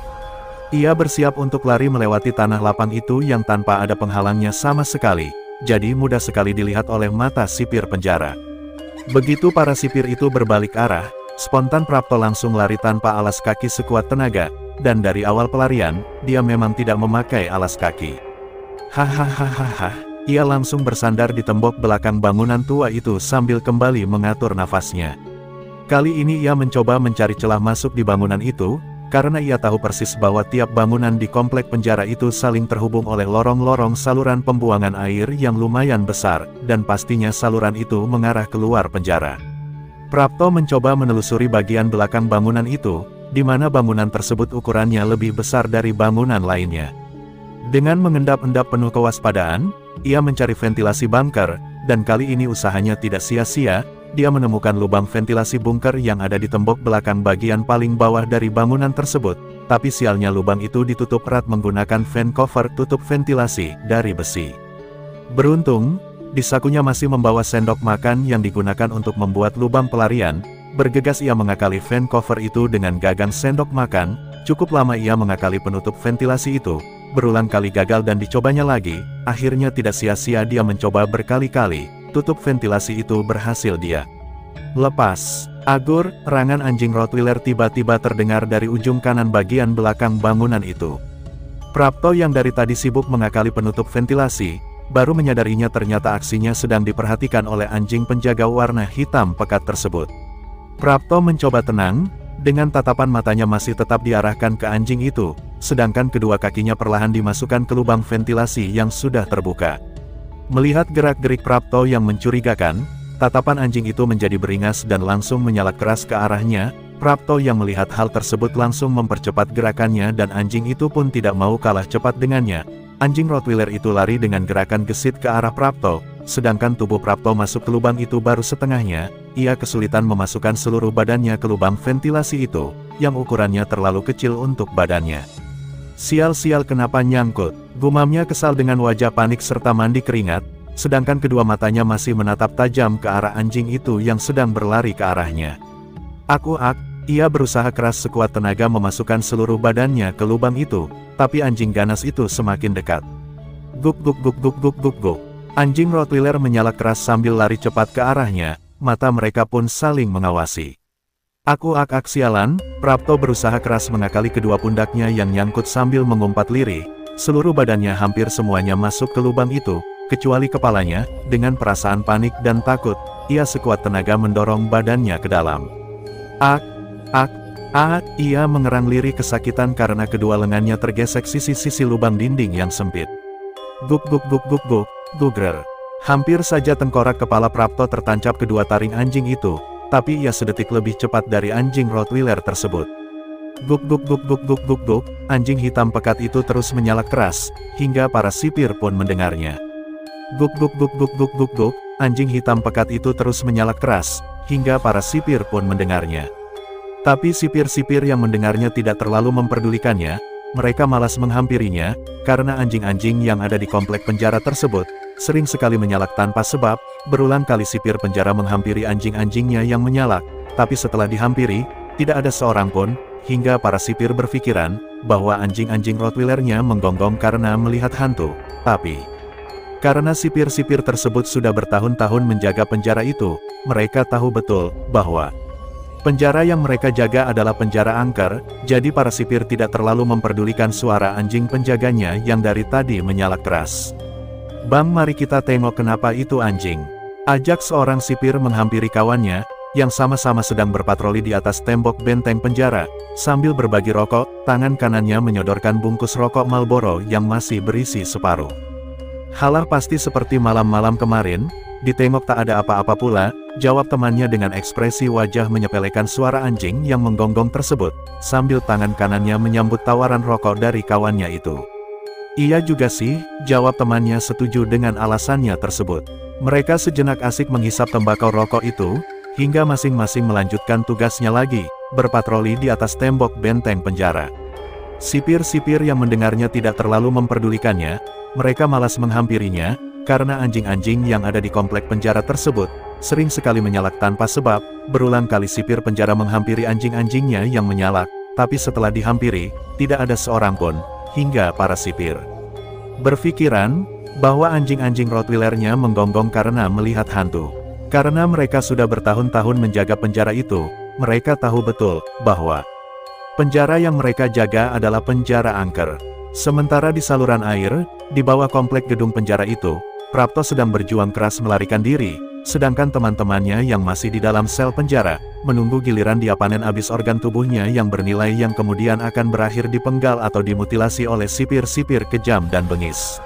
Ia bersiap untuk lari melewati tanah lapang itu yang tanpa ada penghalangnya sama sekali, jadi mudah sekali dilihat oleh mata sipir penjara. Begitu para sipir itu berbalik arah, spontan Prapto langsung lari tanpa alas kaki sekuat tenaga, dan dari awal pelarian, dia memang tidak memakai alas kaki. Hahaha, ia langsung bersandar di tembok belakang bangunan tua itu sambil kembali mengatur nafasnya. Kali ini ia mencoba mencari celah masuk di bangunan itu, karena ia tahu persis bahwa tiap bangunan di komplek penjara itu saling terhubung oleh lorong-lorong saluran pembuangan air yang lumayan besar, dan pastinya saluran itu mengarah keluar penjara. Prapto mencoba menelusuri bagian belakang bangunan itu, di mana bangunan tersebut ukurannya lebih besar dari bangunan lainnya. Dengan mengendap-endap penuh kewaspadaan, ia mencari ventilasi bunker, dan kali ini usahanya tidak sia-sia. dia menemukan lubang ventilasi bunker yang ada di tembok belakang bagian paling bawah dari bangunan tersebut, tapi sialnya lubang itu ditutup erat menggunakan fan cover tutup ventilasi dari besi. Beruntung, di sakunya masih membawa sendok makan yang digunakan untuk membuat lubang pelarian. Bergegas ia mengakali fan cover itu dengan gagang sendok makan. Cukup lama ia mengakali penutup ventilasi itu, berulang kali gagal dan dicobanya lagi. Akhirnya tidak sia-sia dia mencoba berkali-kali. Tutup ventilasi itu berhasil dia lepas. Agur, erangan anjing Rottweiler tiba-tiba terdengar dari ujung kanan bagian belakang bangunan itu. Prapto yang dari tadi sibuk mengakali penutup ventilasi, baru menyadarinya ternyata aksinya sedang diperhatikan oleh anjing penjaga warna hitam pekat tersebut. Prapto mencoba tenang, dengan tatapan matanya masih tetap diarahkan ke anjing itu, sedangkan kedua kakinya perlahan dimasukkan ke lubang ventilasi yang sudah terbuka. Melihat gerak-gerik Prapto yang mencurigakan, tatapan anjing itu menjadi beringas dan langsung menyala keras ke arahnya. Prapto yang melihat hal tersebut langsung mempercepat gerakannya dan anjing itu pun tidak mau kalah cepat dengannya. Anjing Rottweiler itu lari dengan gerakan gesit ke arah Prapto, sedangkan tubuh Prapto masuk ke lubang itu baru setengahnya. Ia kesulitan memasukkan seluruh badannya ke lubang ventilasi itu, yang ukurannya terlalu kecil untuk badannya. Sial-sial kenapa nyangkut, gumamnya kesal dengan wajah panik serta mandi keringat, sedangkan kedua matanya masih menatap tajam ke arah anjing itu yang sedang berlari ke arahnya. Akuak, ia berusaha keras sekuat tenaga memasukkan seluruh badannya ke lubang itu, tapi anjing ganas itu semakin dekat. Guk guk guk guk guk guk guk. Anjing Rottweiler menyala keras sambil lari cepat ke arahnya, mata mereka pun saling mengawasi. Akuak sialan, Prapto berusaha keras mengakali kedua pundaknya yang nyangkut sambil mengumpat lirih. Seluruh badannya hampir semuanya masuk ke lubang itu, kecuali kepalanya. Dengan perasaan panik dan takut, ia sekuat tenaga mendorong badannya ke dalam. Ia mengerang lirih kesakitan karena kedua lengannya tergesek sisi-sisi lubang dinding yang sempit. Guk guk guk guk guk, gugrer. Hampir saja tengkorak kepala Prapto tertancap kedua taring anjing itu, tapi ia sedetik lebih cepat dari anjing Rottweiler tersebut. Guk guk guk guk guk guk guk, anjing hitam pekat itu terus menyala keras, hingga para sipir pun mendengarnya. Guk guk guk guk guk guk guk, anjing hitam pekat itu terus menyala keras, hingga para sipir pun mendengarnya. Tapi sipir-sipir yang mendengarnya tidak terlalu memperdulikannya, mereka malas menghampirinya, karena anjing-anjing yang ada di komplek penjara tersebut, sering sekali menyalak tanpa sebab. Berulang kali sipir penjara menghampiri anjing-anjingnya yang menyalak, tapi setelah dihampiri, tidak ada seorang pun, hingga para sipir berpikiran, bahwa anjing-anjing Rottweilernya menggonggong karena melihat hantu. Tapi, karena sipir-sipir tersebut sudah bertahun-tahun menjaga penjara itu, mereka tahu betul, bahwa penjara yang mereka jaga adalah penjara angker, jadi para sipir tidak terlalu memperdulikan suara anjing penjaganya yang dari tadi menyalak keras. Bang, mari kita tengok kenapa itu anjing. Ajak seorang sipir menghampiri kawannya, yang sama-sama sedang berpatroli di atas tembok benteng penjara, sambil berbagi rokok. Tangan kanannya menyodorkan bungkus rokok Marlboro yang masih berisi separuh. Halah, pasti seperti malam-malam kemarin, ditengok tak ada apa-apa pula, jawab temannya dengan ekspresi wajah menyepelekan suara anjing yang menggonggong tersebut, sambil tangan kanannya menyambut tawaran rokok dari kawannya itu. Iya juga sih, jawab temannya setuju dengan alasannya tersebut. Mereka sejenak asik menghisap tembakau rokok itu, hingga masing-masing melanjutkan tugasnya lagi, berpatroli di atas tembok benteng penjara. Sipir-sipir yang mendengarnya tidak terlalu memperdulikannya, mereka malas menghampirinya, karena anjing-anjing yang ada di komplek penjara tersebut, sering sekali menyalak tanpa sebab. Berulang kali sipir penjara menghampiri anjing-anjingnya yang menyalak, tapi setelah dihampiri, tidak ada seorang pun, hingga para sipir berpikiran, bahwa anjing-anjing Rottweilernya menggonggong karena melihat hantu. Karena mereka sudah bertahun-tahun menjaga penjara itu, mereka tahu betul, bahwa penjara yang mereka jaga adalah penjara angker. Sementara di saluran air, di bawah komplek gedung penjara itu, Prapto sedang berjuang keras melarikan diri, sedangkan teman-temannya yang masih di dalam sel penjara, menunggu giliran dia panen abis organ tubuhnya yang bernilai yang kemudian akan berakhir dipenggal atau dimutilasi oleh sipir-sipir kejam dan bengis.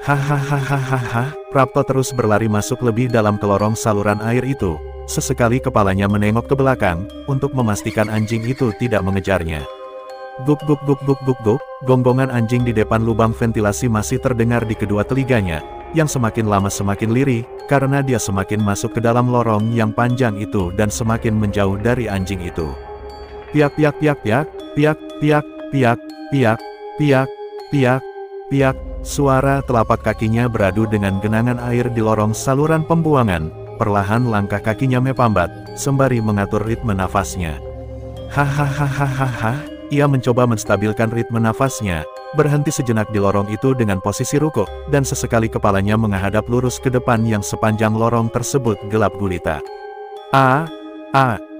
Hahaha, Prapto terus berlari masuk lebih dalam ke lorong saluran air itu. Sesekali kepalanya menengok ke belakang, untuk memastikan anjing itu tidak mengejarnya. Guk guk guk guk guk guk, gonggongan anjing di depan lubang ventilasi masih terdengar di kedua telinganya. yang semakin lama semakin lirih, karena dia semakin masuk ke dalam lorong yang panjang itu dan semakin menjauh dari anjing itu. Piak piak piak piak, piak piak piak piak piak piak piak. Suara telapak kakinya beradu dengan genangan air di lorong saluran pembuangan. Perlahan langkah kakinya melambat, sembari mengatur ritme nafasnya. Hahaha, ia mencoba menstabilkan ritme nafasnya, berhenti sejenak di lorong itu dengan posisi rukuk, dan sesekali kepalanya menghadap lurus ke depan yang sepanjang lorong tersebut gelap gulita.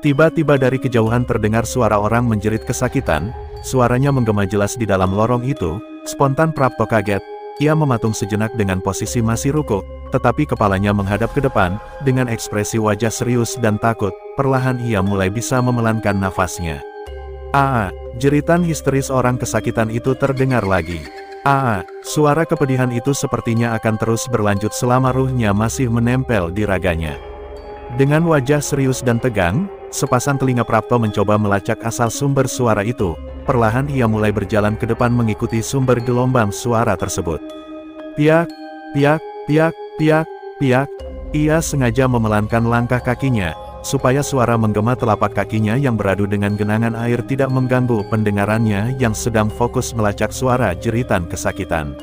Tiba-tiba dari kejauhan terdengar suara orang menjerit kesakitan. Suaranya menggema jelas di dalam lorong itu. Spontan Prapto kaget. Ia mematung sejenak dengan posisi masih rukuk, tetapi kepalanya menghadap ke depan, dengan ekspresi wajah serius dan takut. Perlahan ia mulai bisa memelankan nafasnya. Jeritan histeris orang kesakitan itu terdengar lagi. Suara kepedihan itu sepertinya akan terus berlanjut selama ruhnya masih menempel di raganya. Dengan wajah serius dan tegang, sepasang telinga Prapto mencoba melacak asal sumber suara itu. Perlahan ia mulai berjalan ke depan mengikuti sumber gelombang suara tersebut. Piak, piak, piak, piak, piak. Ia sengaja memelankan langkah kakinya, supaya suara menggema telapak kakinya yang beradu dengan genangan air tidak mengganggu pendengarannya yang sedang fokus melacak suara jeritan kesakitan.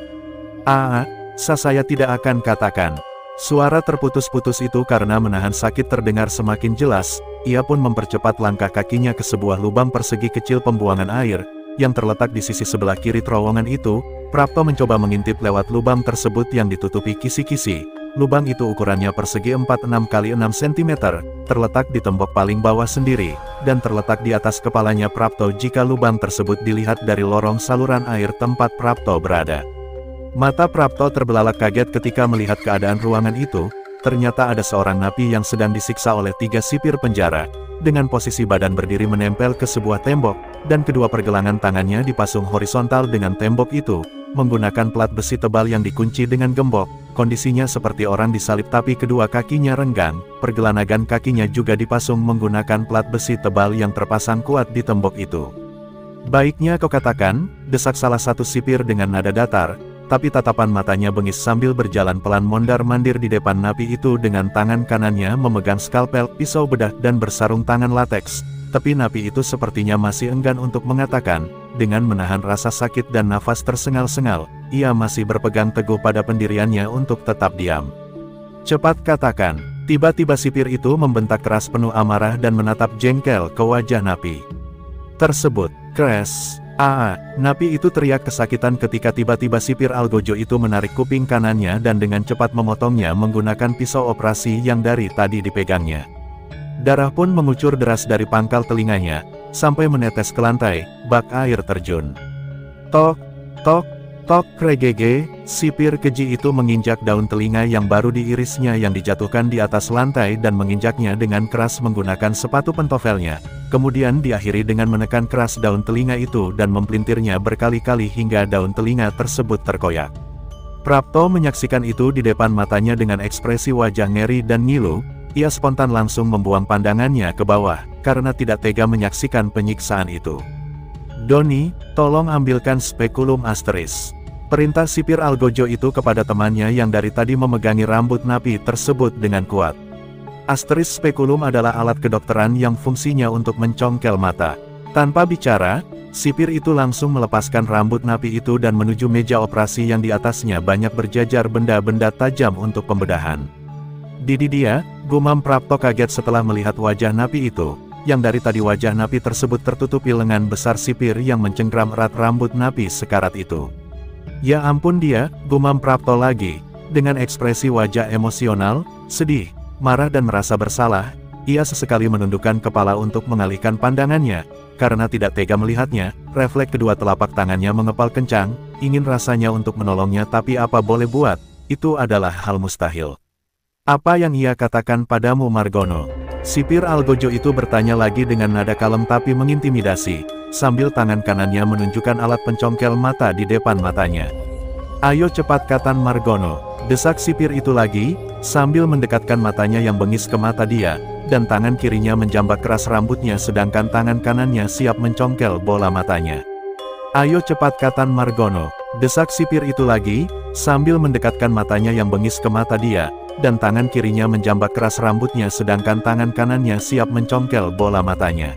Saya tidak akan katakan. Suara terputus-putus itu karena menahan sakit terdengar semakin jelas. Ia pun mempercepat langkah kakinya ke sebuah lubang persegi kecil pembuangan air, yang terletak di sisi sebelah kiri terowongan itu. Prapto mencoba mengintip lewat lubang tersebut yang ditutupi kisi-kisi. Lubang itu ukurannya persegi 46 x 6 cm, terletak di tembok paling bawah sendiri, dan terletak di atas kepalanya Prapto jika lubang tersebut dilihat dari lorong saluran air tempat Prapto berada. Mata Prapto terbelalak kaget ketika melihat keadaan ruangan itu. Ternyata ada seorang napi yang sedang disiksa oleh 3 sipir penjara, dengan posisi badan berdiri menempel ke sebuah tembok, dan kedua pergelangan tangannya dipasung horizontal dengan tembok itu, menggunakan plat besi tebal yang dikunci dengan gembok. Kondisinya seperti orang disalib tapi kedua kakinya renggang, pergelangan kakinya juga dipasung menggunakan plat besi tebal yang terpasang kuat di tembok itu. Baiknya kau katakan, desak salah satu sipir dengan nada datar. Tapi tatapan matanya bengis sambil berjalan pelan mondar-mandir di depan napi itu dengan tangan kanannya memegang skalpel, pisau bedah dan bersarung tangan lateks. Tapi napi itu sepertinya masih enggan untuk mengatakan. Dengan menahan rasa sakit dan nafas tersengal-sengal, ia masih berpegang teguh pada pendiriannya untuk tetap diam. Cepat katakan. Tiba-tiba sipir itu membentak keras penuh amarah dan menatap jengkel ke wajah napi tersebut. Crash. Napi itu teriak kesakitan ketika tiba-tiba sipir Algojo itu menarik kuping kanannya dan dengan cepat memotongnya menggunakan pisau operasi yang dari tadi dipegangnya. Darah pun mengucur deras dari pangkal telinganya, sampai menetes ke lantai, bak air terjun. Tok, tok, tok kregege, sipir keji itu menginjak daun telinga yang baru diirisnya yang dijatuhkan di atas lantai dan menginjaknya dengan keras menggunakan sepatu pentofelnya. Kemudian diakhiri dengan menekan keras daun telinga itu dan mempelintirnya berkali-kali hingga daun telinga tersebut terkoyak. Prapto menyaksikan itu di depan matanya dengan ekspresi wajah ngeri dan ngilu. Ia spontan langsung membuang pandangannya ke bawah, karena tidak tega menyaksikan penyiksaan itu. Doni, tolong ambilkan spekulum asteris. Perintah sipir Algojo itu kepada temannya yang dari tadi memegangi rambut napi tersebut dengan kuat. Asteris spekulum adalah alat kedokteran yang fungsinya untuk mencongkel mata. Tanpa bicara, sipir itu langsung melepaskan rambut napi itu dan menuju meja operasi yang di atasnya banyak berjajar benda-benda tajam untuk pembedahan. Dia, gumam Prapto kaget setelah melihat wajah napi itu, yang dari tadi wajah napi tersebut tertutupi lengan besar sipir yang mencengkram erat rambut napi sekarat itu. Ya ampun dia, gumam Prapto lagi, dengan ekspresi wajah emosional, sedih, marah dan merasa bersalah. Ia sesekali menundukkan kepala untuk mengalihkan pandangannya, karena tidak tega melihatnya. Refleks kedua telapak tangannya mengepal kencang, ingin rasanya untuk menolongnya tapi apa boleh buat, itu adalah hal mustahil. Apa yang ia katakan padamu Margono? Sipir Algojo itu bertanya lagi dengan nada kalem tapi mengintimidasi, sambil tangan kanannya menunjukkan alat pencongkel mata di depan matanya. Ayo cepat katakan Margono, desak sipir itu lagi, sambil mendekatkan matanya yang bengis ke mata dia, dan tangan kirinya menjambak keras rambutnya sedangkan tangan kanannya siap mencongkel bola matanya. Ayo cepat katakan Margono, Desak sipir itu lagi, sambil mendekatkan matanya yang bengis ke mata dia, dan tangan kirinya menjambak keras rambutnya sedangkan tangan kanannya siap mencongkel bola matanya.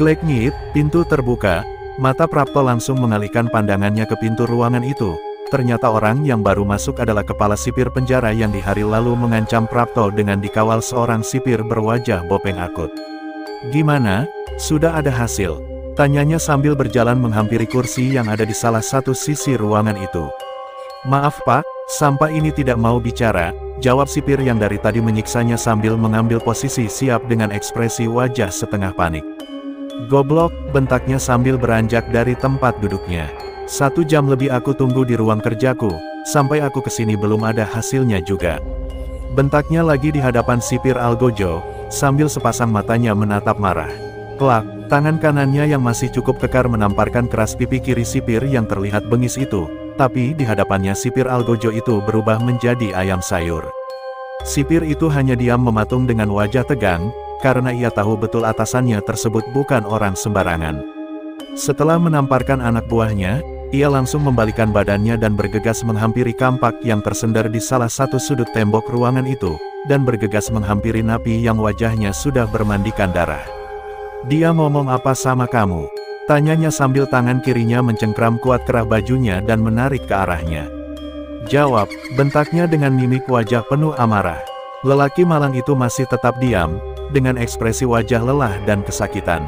Klek-ngit, pintu terbuka, mata Prapto langsung mengalihkan pandangannya ke pintu ruangan itu. Ternyata orang yang baru masuk adalah kepala sipir penjara yang di hari lalu mengancam Prapto dengan dikawal seorang sipir berwajah bopeng akut. "Gimana? Sudah ada hasil?" tanyanya sambil berjalan menghampiri kursi yang ada di salah satu sisi ruangan itu. "Maaf Pak, sampai ini tidak mau bicara," jawab sipir yang dari tadi menyiksanya sambil mengambil posisi siap dengan ekspresi wajah setengah panik. "Goblok," bentaknya sambil beranjak dari tempat duduknya. "1 jam lebih aku tunggu di ruang kerjaku, sampai aku kesini belum ada hasilnya juga," bentaknya lagi di hadapan sipir Algojo, sambil sepasang matanya menatap marah. Kelak, tangan kanannya yang masih cukup kekar menamparkan keras pipi kiri sipir yang terlihat bengis itu, tapi di hadapannya sipir Algojo itu berubah menjadi ayam sayur. Sipir itu hanya diam mematung dengan wajah tegang, karena ia tahu betul atasannya tersebut bukan orang sembarangan. Setelah menamparkan anak buahnya, ia langsung membalikan badannya dan bergegas menghampiri kampak yang tersendar di salah satu sudut tembok ruangan itu, dan bergegas menghampiri napi yang wajahnya sudah bermandikan darah. "Dia ngomong apa sama kamu?" tanyanya sambil tangan kirinya mencengkram kuat kerah bajunya dan menarik ke arahnya. "Jawab," bentaknya dengan mimik wajah penuh amarah. Lelaki malang itu masih tetap diam, dengan ekspresi wajah lelah dan kesakitan.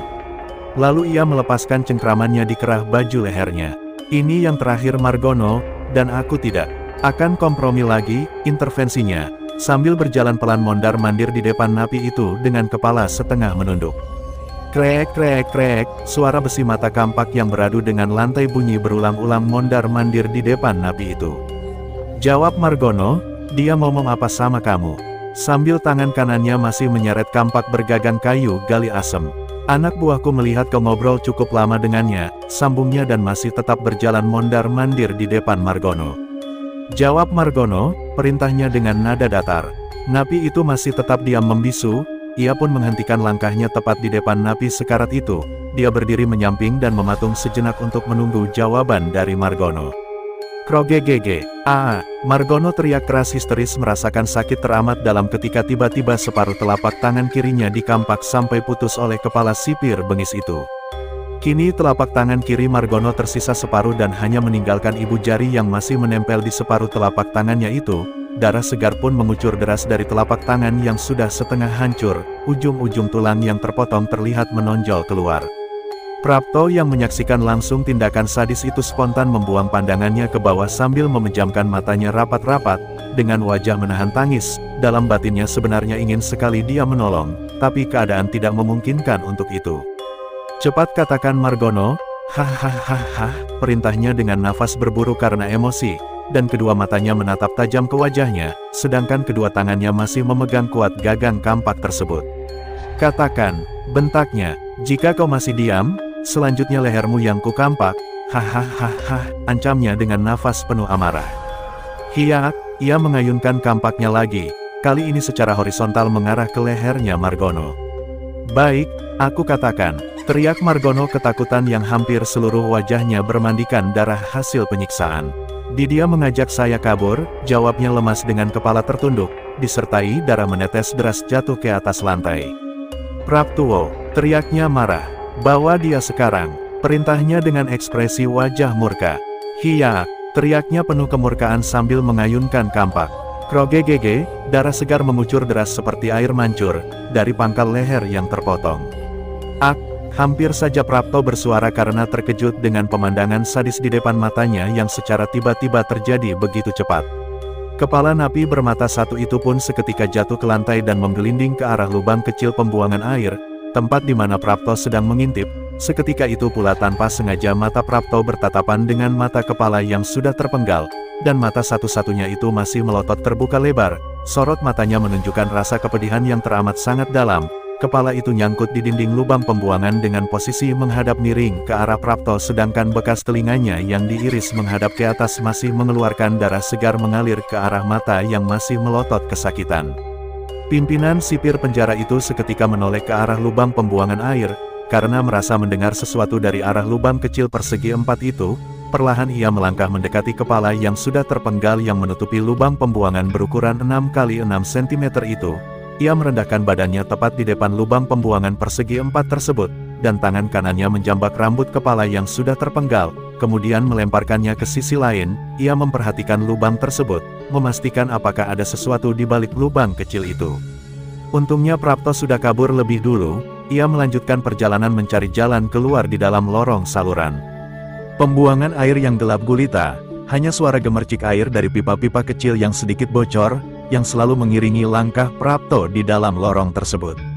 Lalu ia melepaskan cengkramannya di kerah baju lehernya. "Ini yang terakhir Margono, dan aku tidak akan kompromi lagi," intervensinya, sambil berjalan pelan mondar-mandir di depan napi itu dengan kepala setengah menunduk. Krek krek krek, suara besi mata kampak yang beradu dengan lantai bunyi berulang-ulang mondar-mandir di depan napi itu. "Jawab Margono, dia ngomong apa sama kamu?" Sambil tangan kanannya masih menyeret kampak bergagang kayu gali asem. "Anak buahku melihat kau ngobrol cukup lama dengannya," sambungnya dan masih tetap berjalan mondar-mandir di depan Margono. "Jawab Margono," perintahnya dengan nada datar. Napi itu masih tetap diam membisu, ia pun menghentikan langkahnya tepat di depan napi sekarat itu. Dia berdiri menyamping dan mematung sejenak untuk menunggu jawaban dari Margono. "Krogegege, Margono teriak keras histeris merasakan sakit teramat dalam ketika tiba-tiba separuh telapak tangan kirinya dikampak sampai putus oleh kepala sipir bengis itu. Kini telapak tangan kiri Margono tersisa separuh dan hanya meninggalkan ibu jari yang masih menempel di separuh telapak tangannya itu. Darah segar pun mengucur deras dari telapak tangan yang sudah setengah hancur, ujung-ujung tulang yang terpotong terlihat menonjol keluar. Prapto yang menyaksikan langsung tindakan sadis itu spontan membuang pandangannya ke bawah sambil memejamkan matanya rapat-rapat, dengan wajah menahan tangis. Dalam batinnya sebenarnya ingin sekali dia menolong, tapi keadaan tidak memungkinkan untuk itu. "Cepat katakan Margono," hahaha, perintahnya dengan nafas berburu karena emosi, dan kedua matanya menatap tajam ke wajahnya, sedangkan kedua tangannya masih memegang kuat gagang kampak tersebut. "Katakan," bentaknya, "jika kau masih diam, selanjutnya lehermu yang kukampak," hahaha, ancamnya dengan nafas penuh amarah. Hiak, ia mengayunkan kampaknya lagi, kali ini secara horizontal mengarah ke lehernya Margono. "Baik, aku katakan," teriak Margono ketakutan yang hampir seluruh wajahnya bermandikan darah hasil penyiksaan. "Dia mengajak saya kabur," jawabnya lemas dengan kepala tertunduk, disertai darah menetes deras jatuh ke atas lantai. "Prapto," teriaknya marah. "Bawa dia sekarang," perintahnya dengan ekspresi wajah murka. "Hiak," teriaknya penuh kemurkaan sambil mengayunkan kampak. Krogegege, darah segar mengucur deras seperti air mancur, dari pangkal leher yang terpotong. "Ak!" hampir saja Prapto bersuara karena terkejut dengan pemandangan sadis di depan matanya yang secara tiba-tiba terjadi begitu cepat. Kepala napi bermata satu itu pun seketika jatuh ke lantai dan menggelinding ke arah lubang kecil pembuangan air, tempat di mana Prapto sedang mengintip. Seketika itu pula tanpa sengaja mata Prapto bertatapan dengan mata kepala yang sudah terpenggal, dan mata satu-satunya itu masih melotot terbuka lebar. Sorot matanya menunjukkan rasa kepedihan yang teramat sangat dalam. Kepala itu nyangkut di dinding lubang pembuangan dengan posisi menghadap miring ke arah Prapto, sedangkan bekas telinganya yang diiris menghadap ke atas masih mengeluarkan darah segar mengalir ke arah mata yang masih melotot kesakitan. Pimpinan sipir penjara itu seketika menoleh ke arah lubang pembuangan air, karena merasa mendengar sesuatu dari arah lubang kecil persegi 4 itu. Perlahan ia melangkah mendekati kepala yang sudah terpenggal yang menutupi lubang pembuangan berukuran 6 x 6 cm itu. Ia merendahkan badannya tepat di depan lubang pembuangan persegi 4 tersebut, dan tangan kanannya menjambak rambut kepala yang sudah terpenggal, kemudian melemparkannya ke sisi lain. Ia memperhatikan lubang tersebut, memastikan apakah ada sesuatu di balik lubang kecil itu. Untungnya Prapto sudah kabur lebih dulu. Ia melanjutkan perjalanan mencari jalan keluar di dalam lorong saluran. Pembuangan air yang gelap gulita, hanya suara gemercik air dari pipa-pipa kecil yang sedikit bocor, yang selalu mengiringi langkah Prapto di dalam lorong tersebut.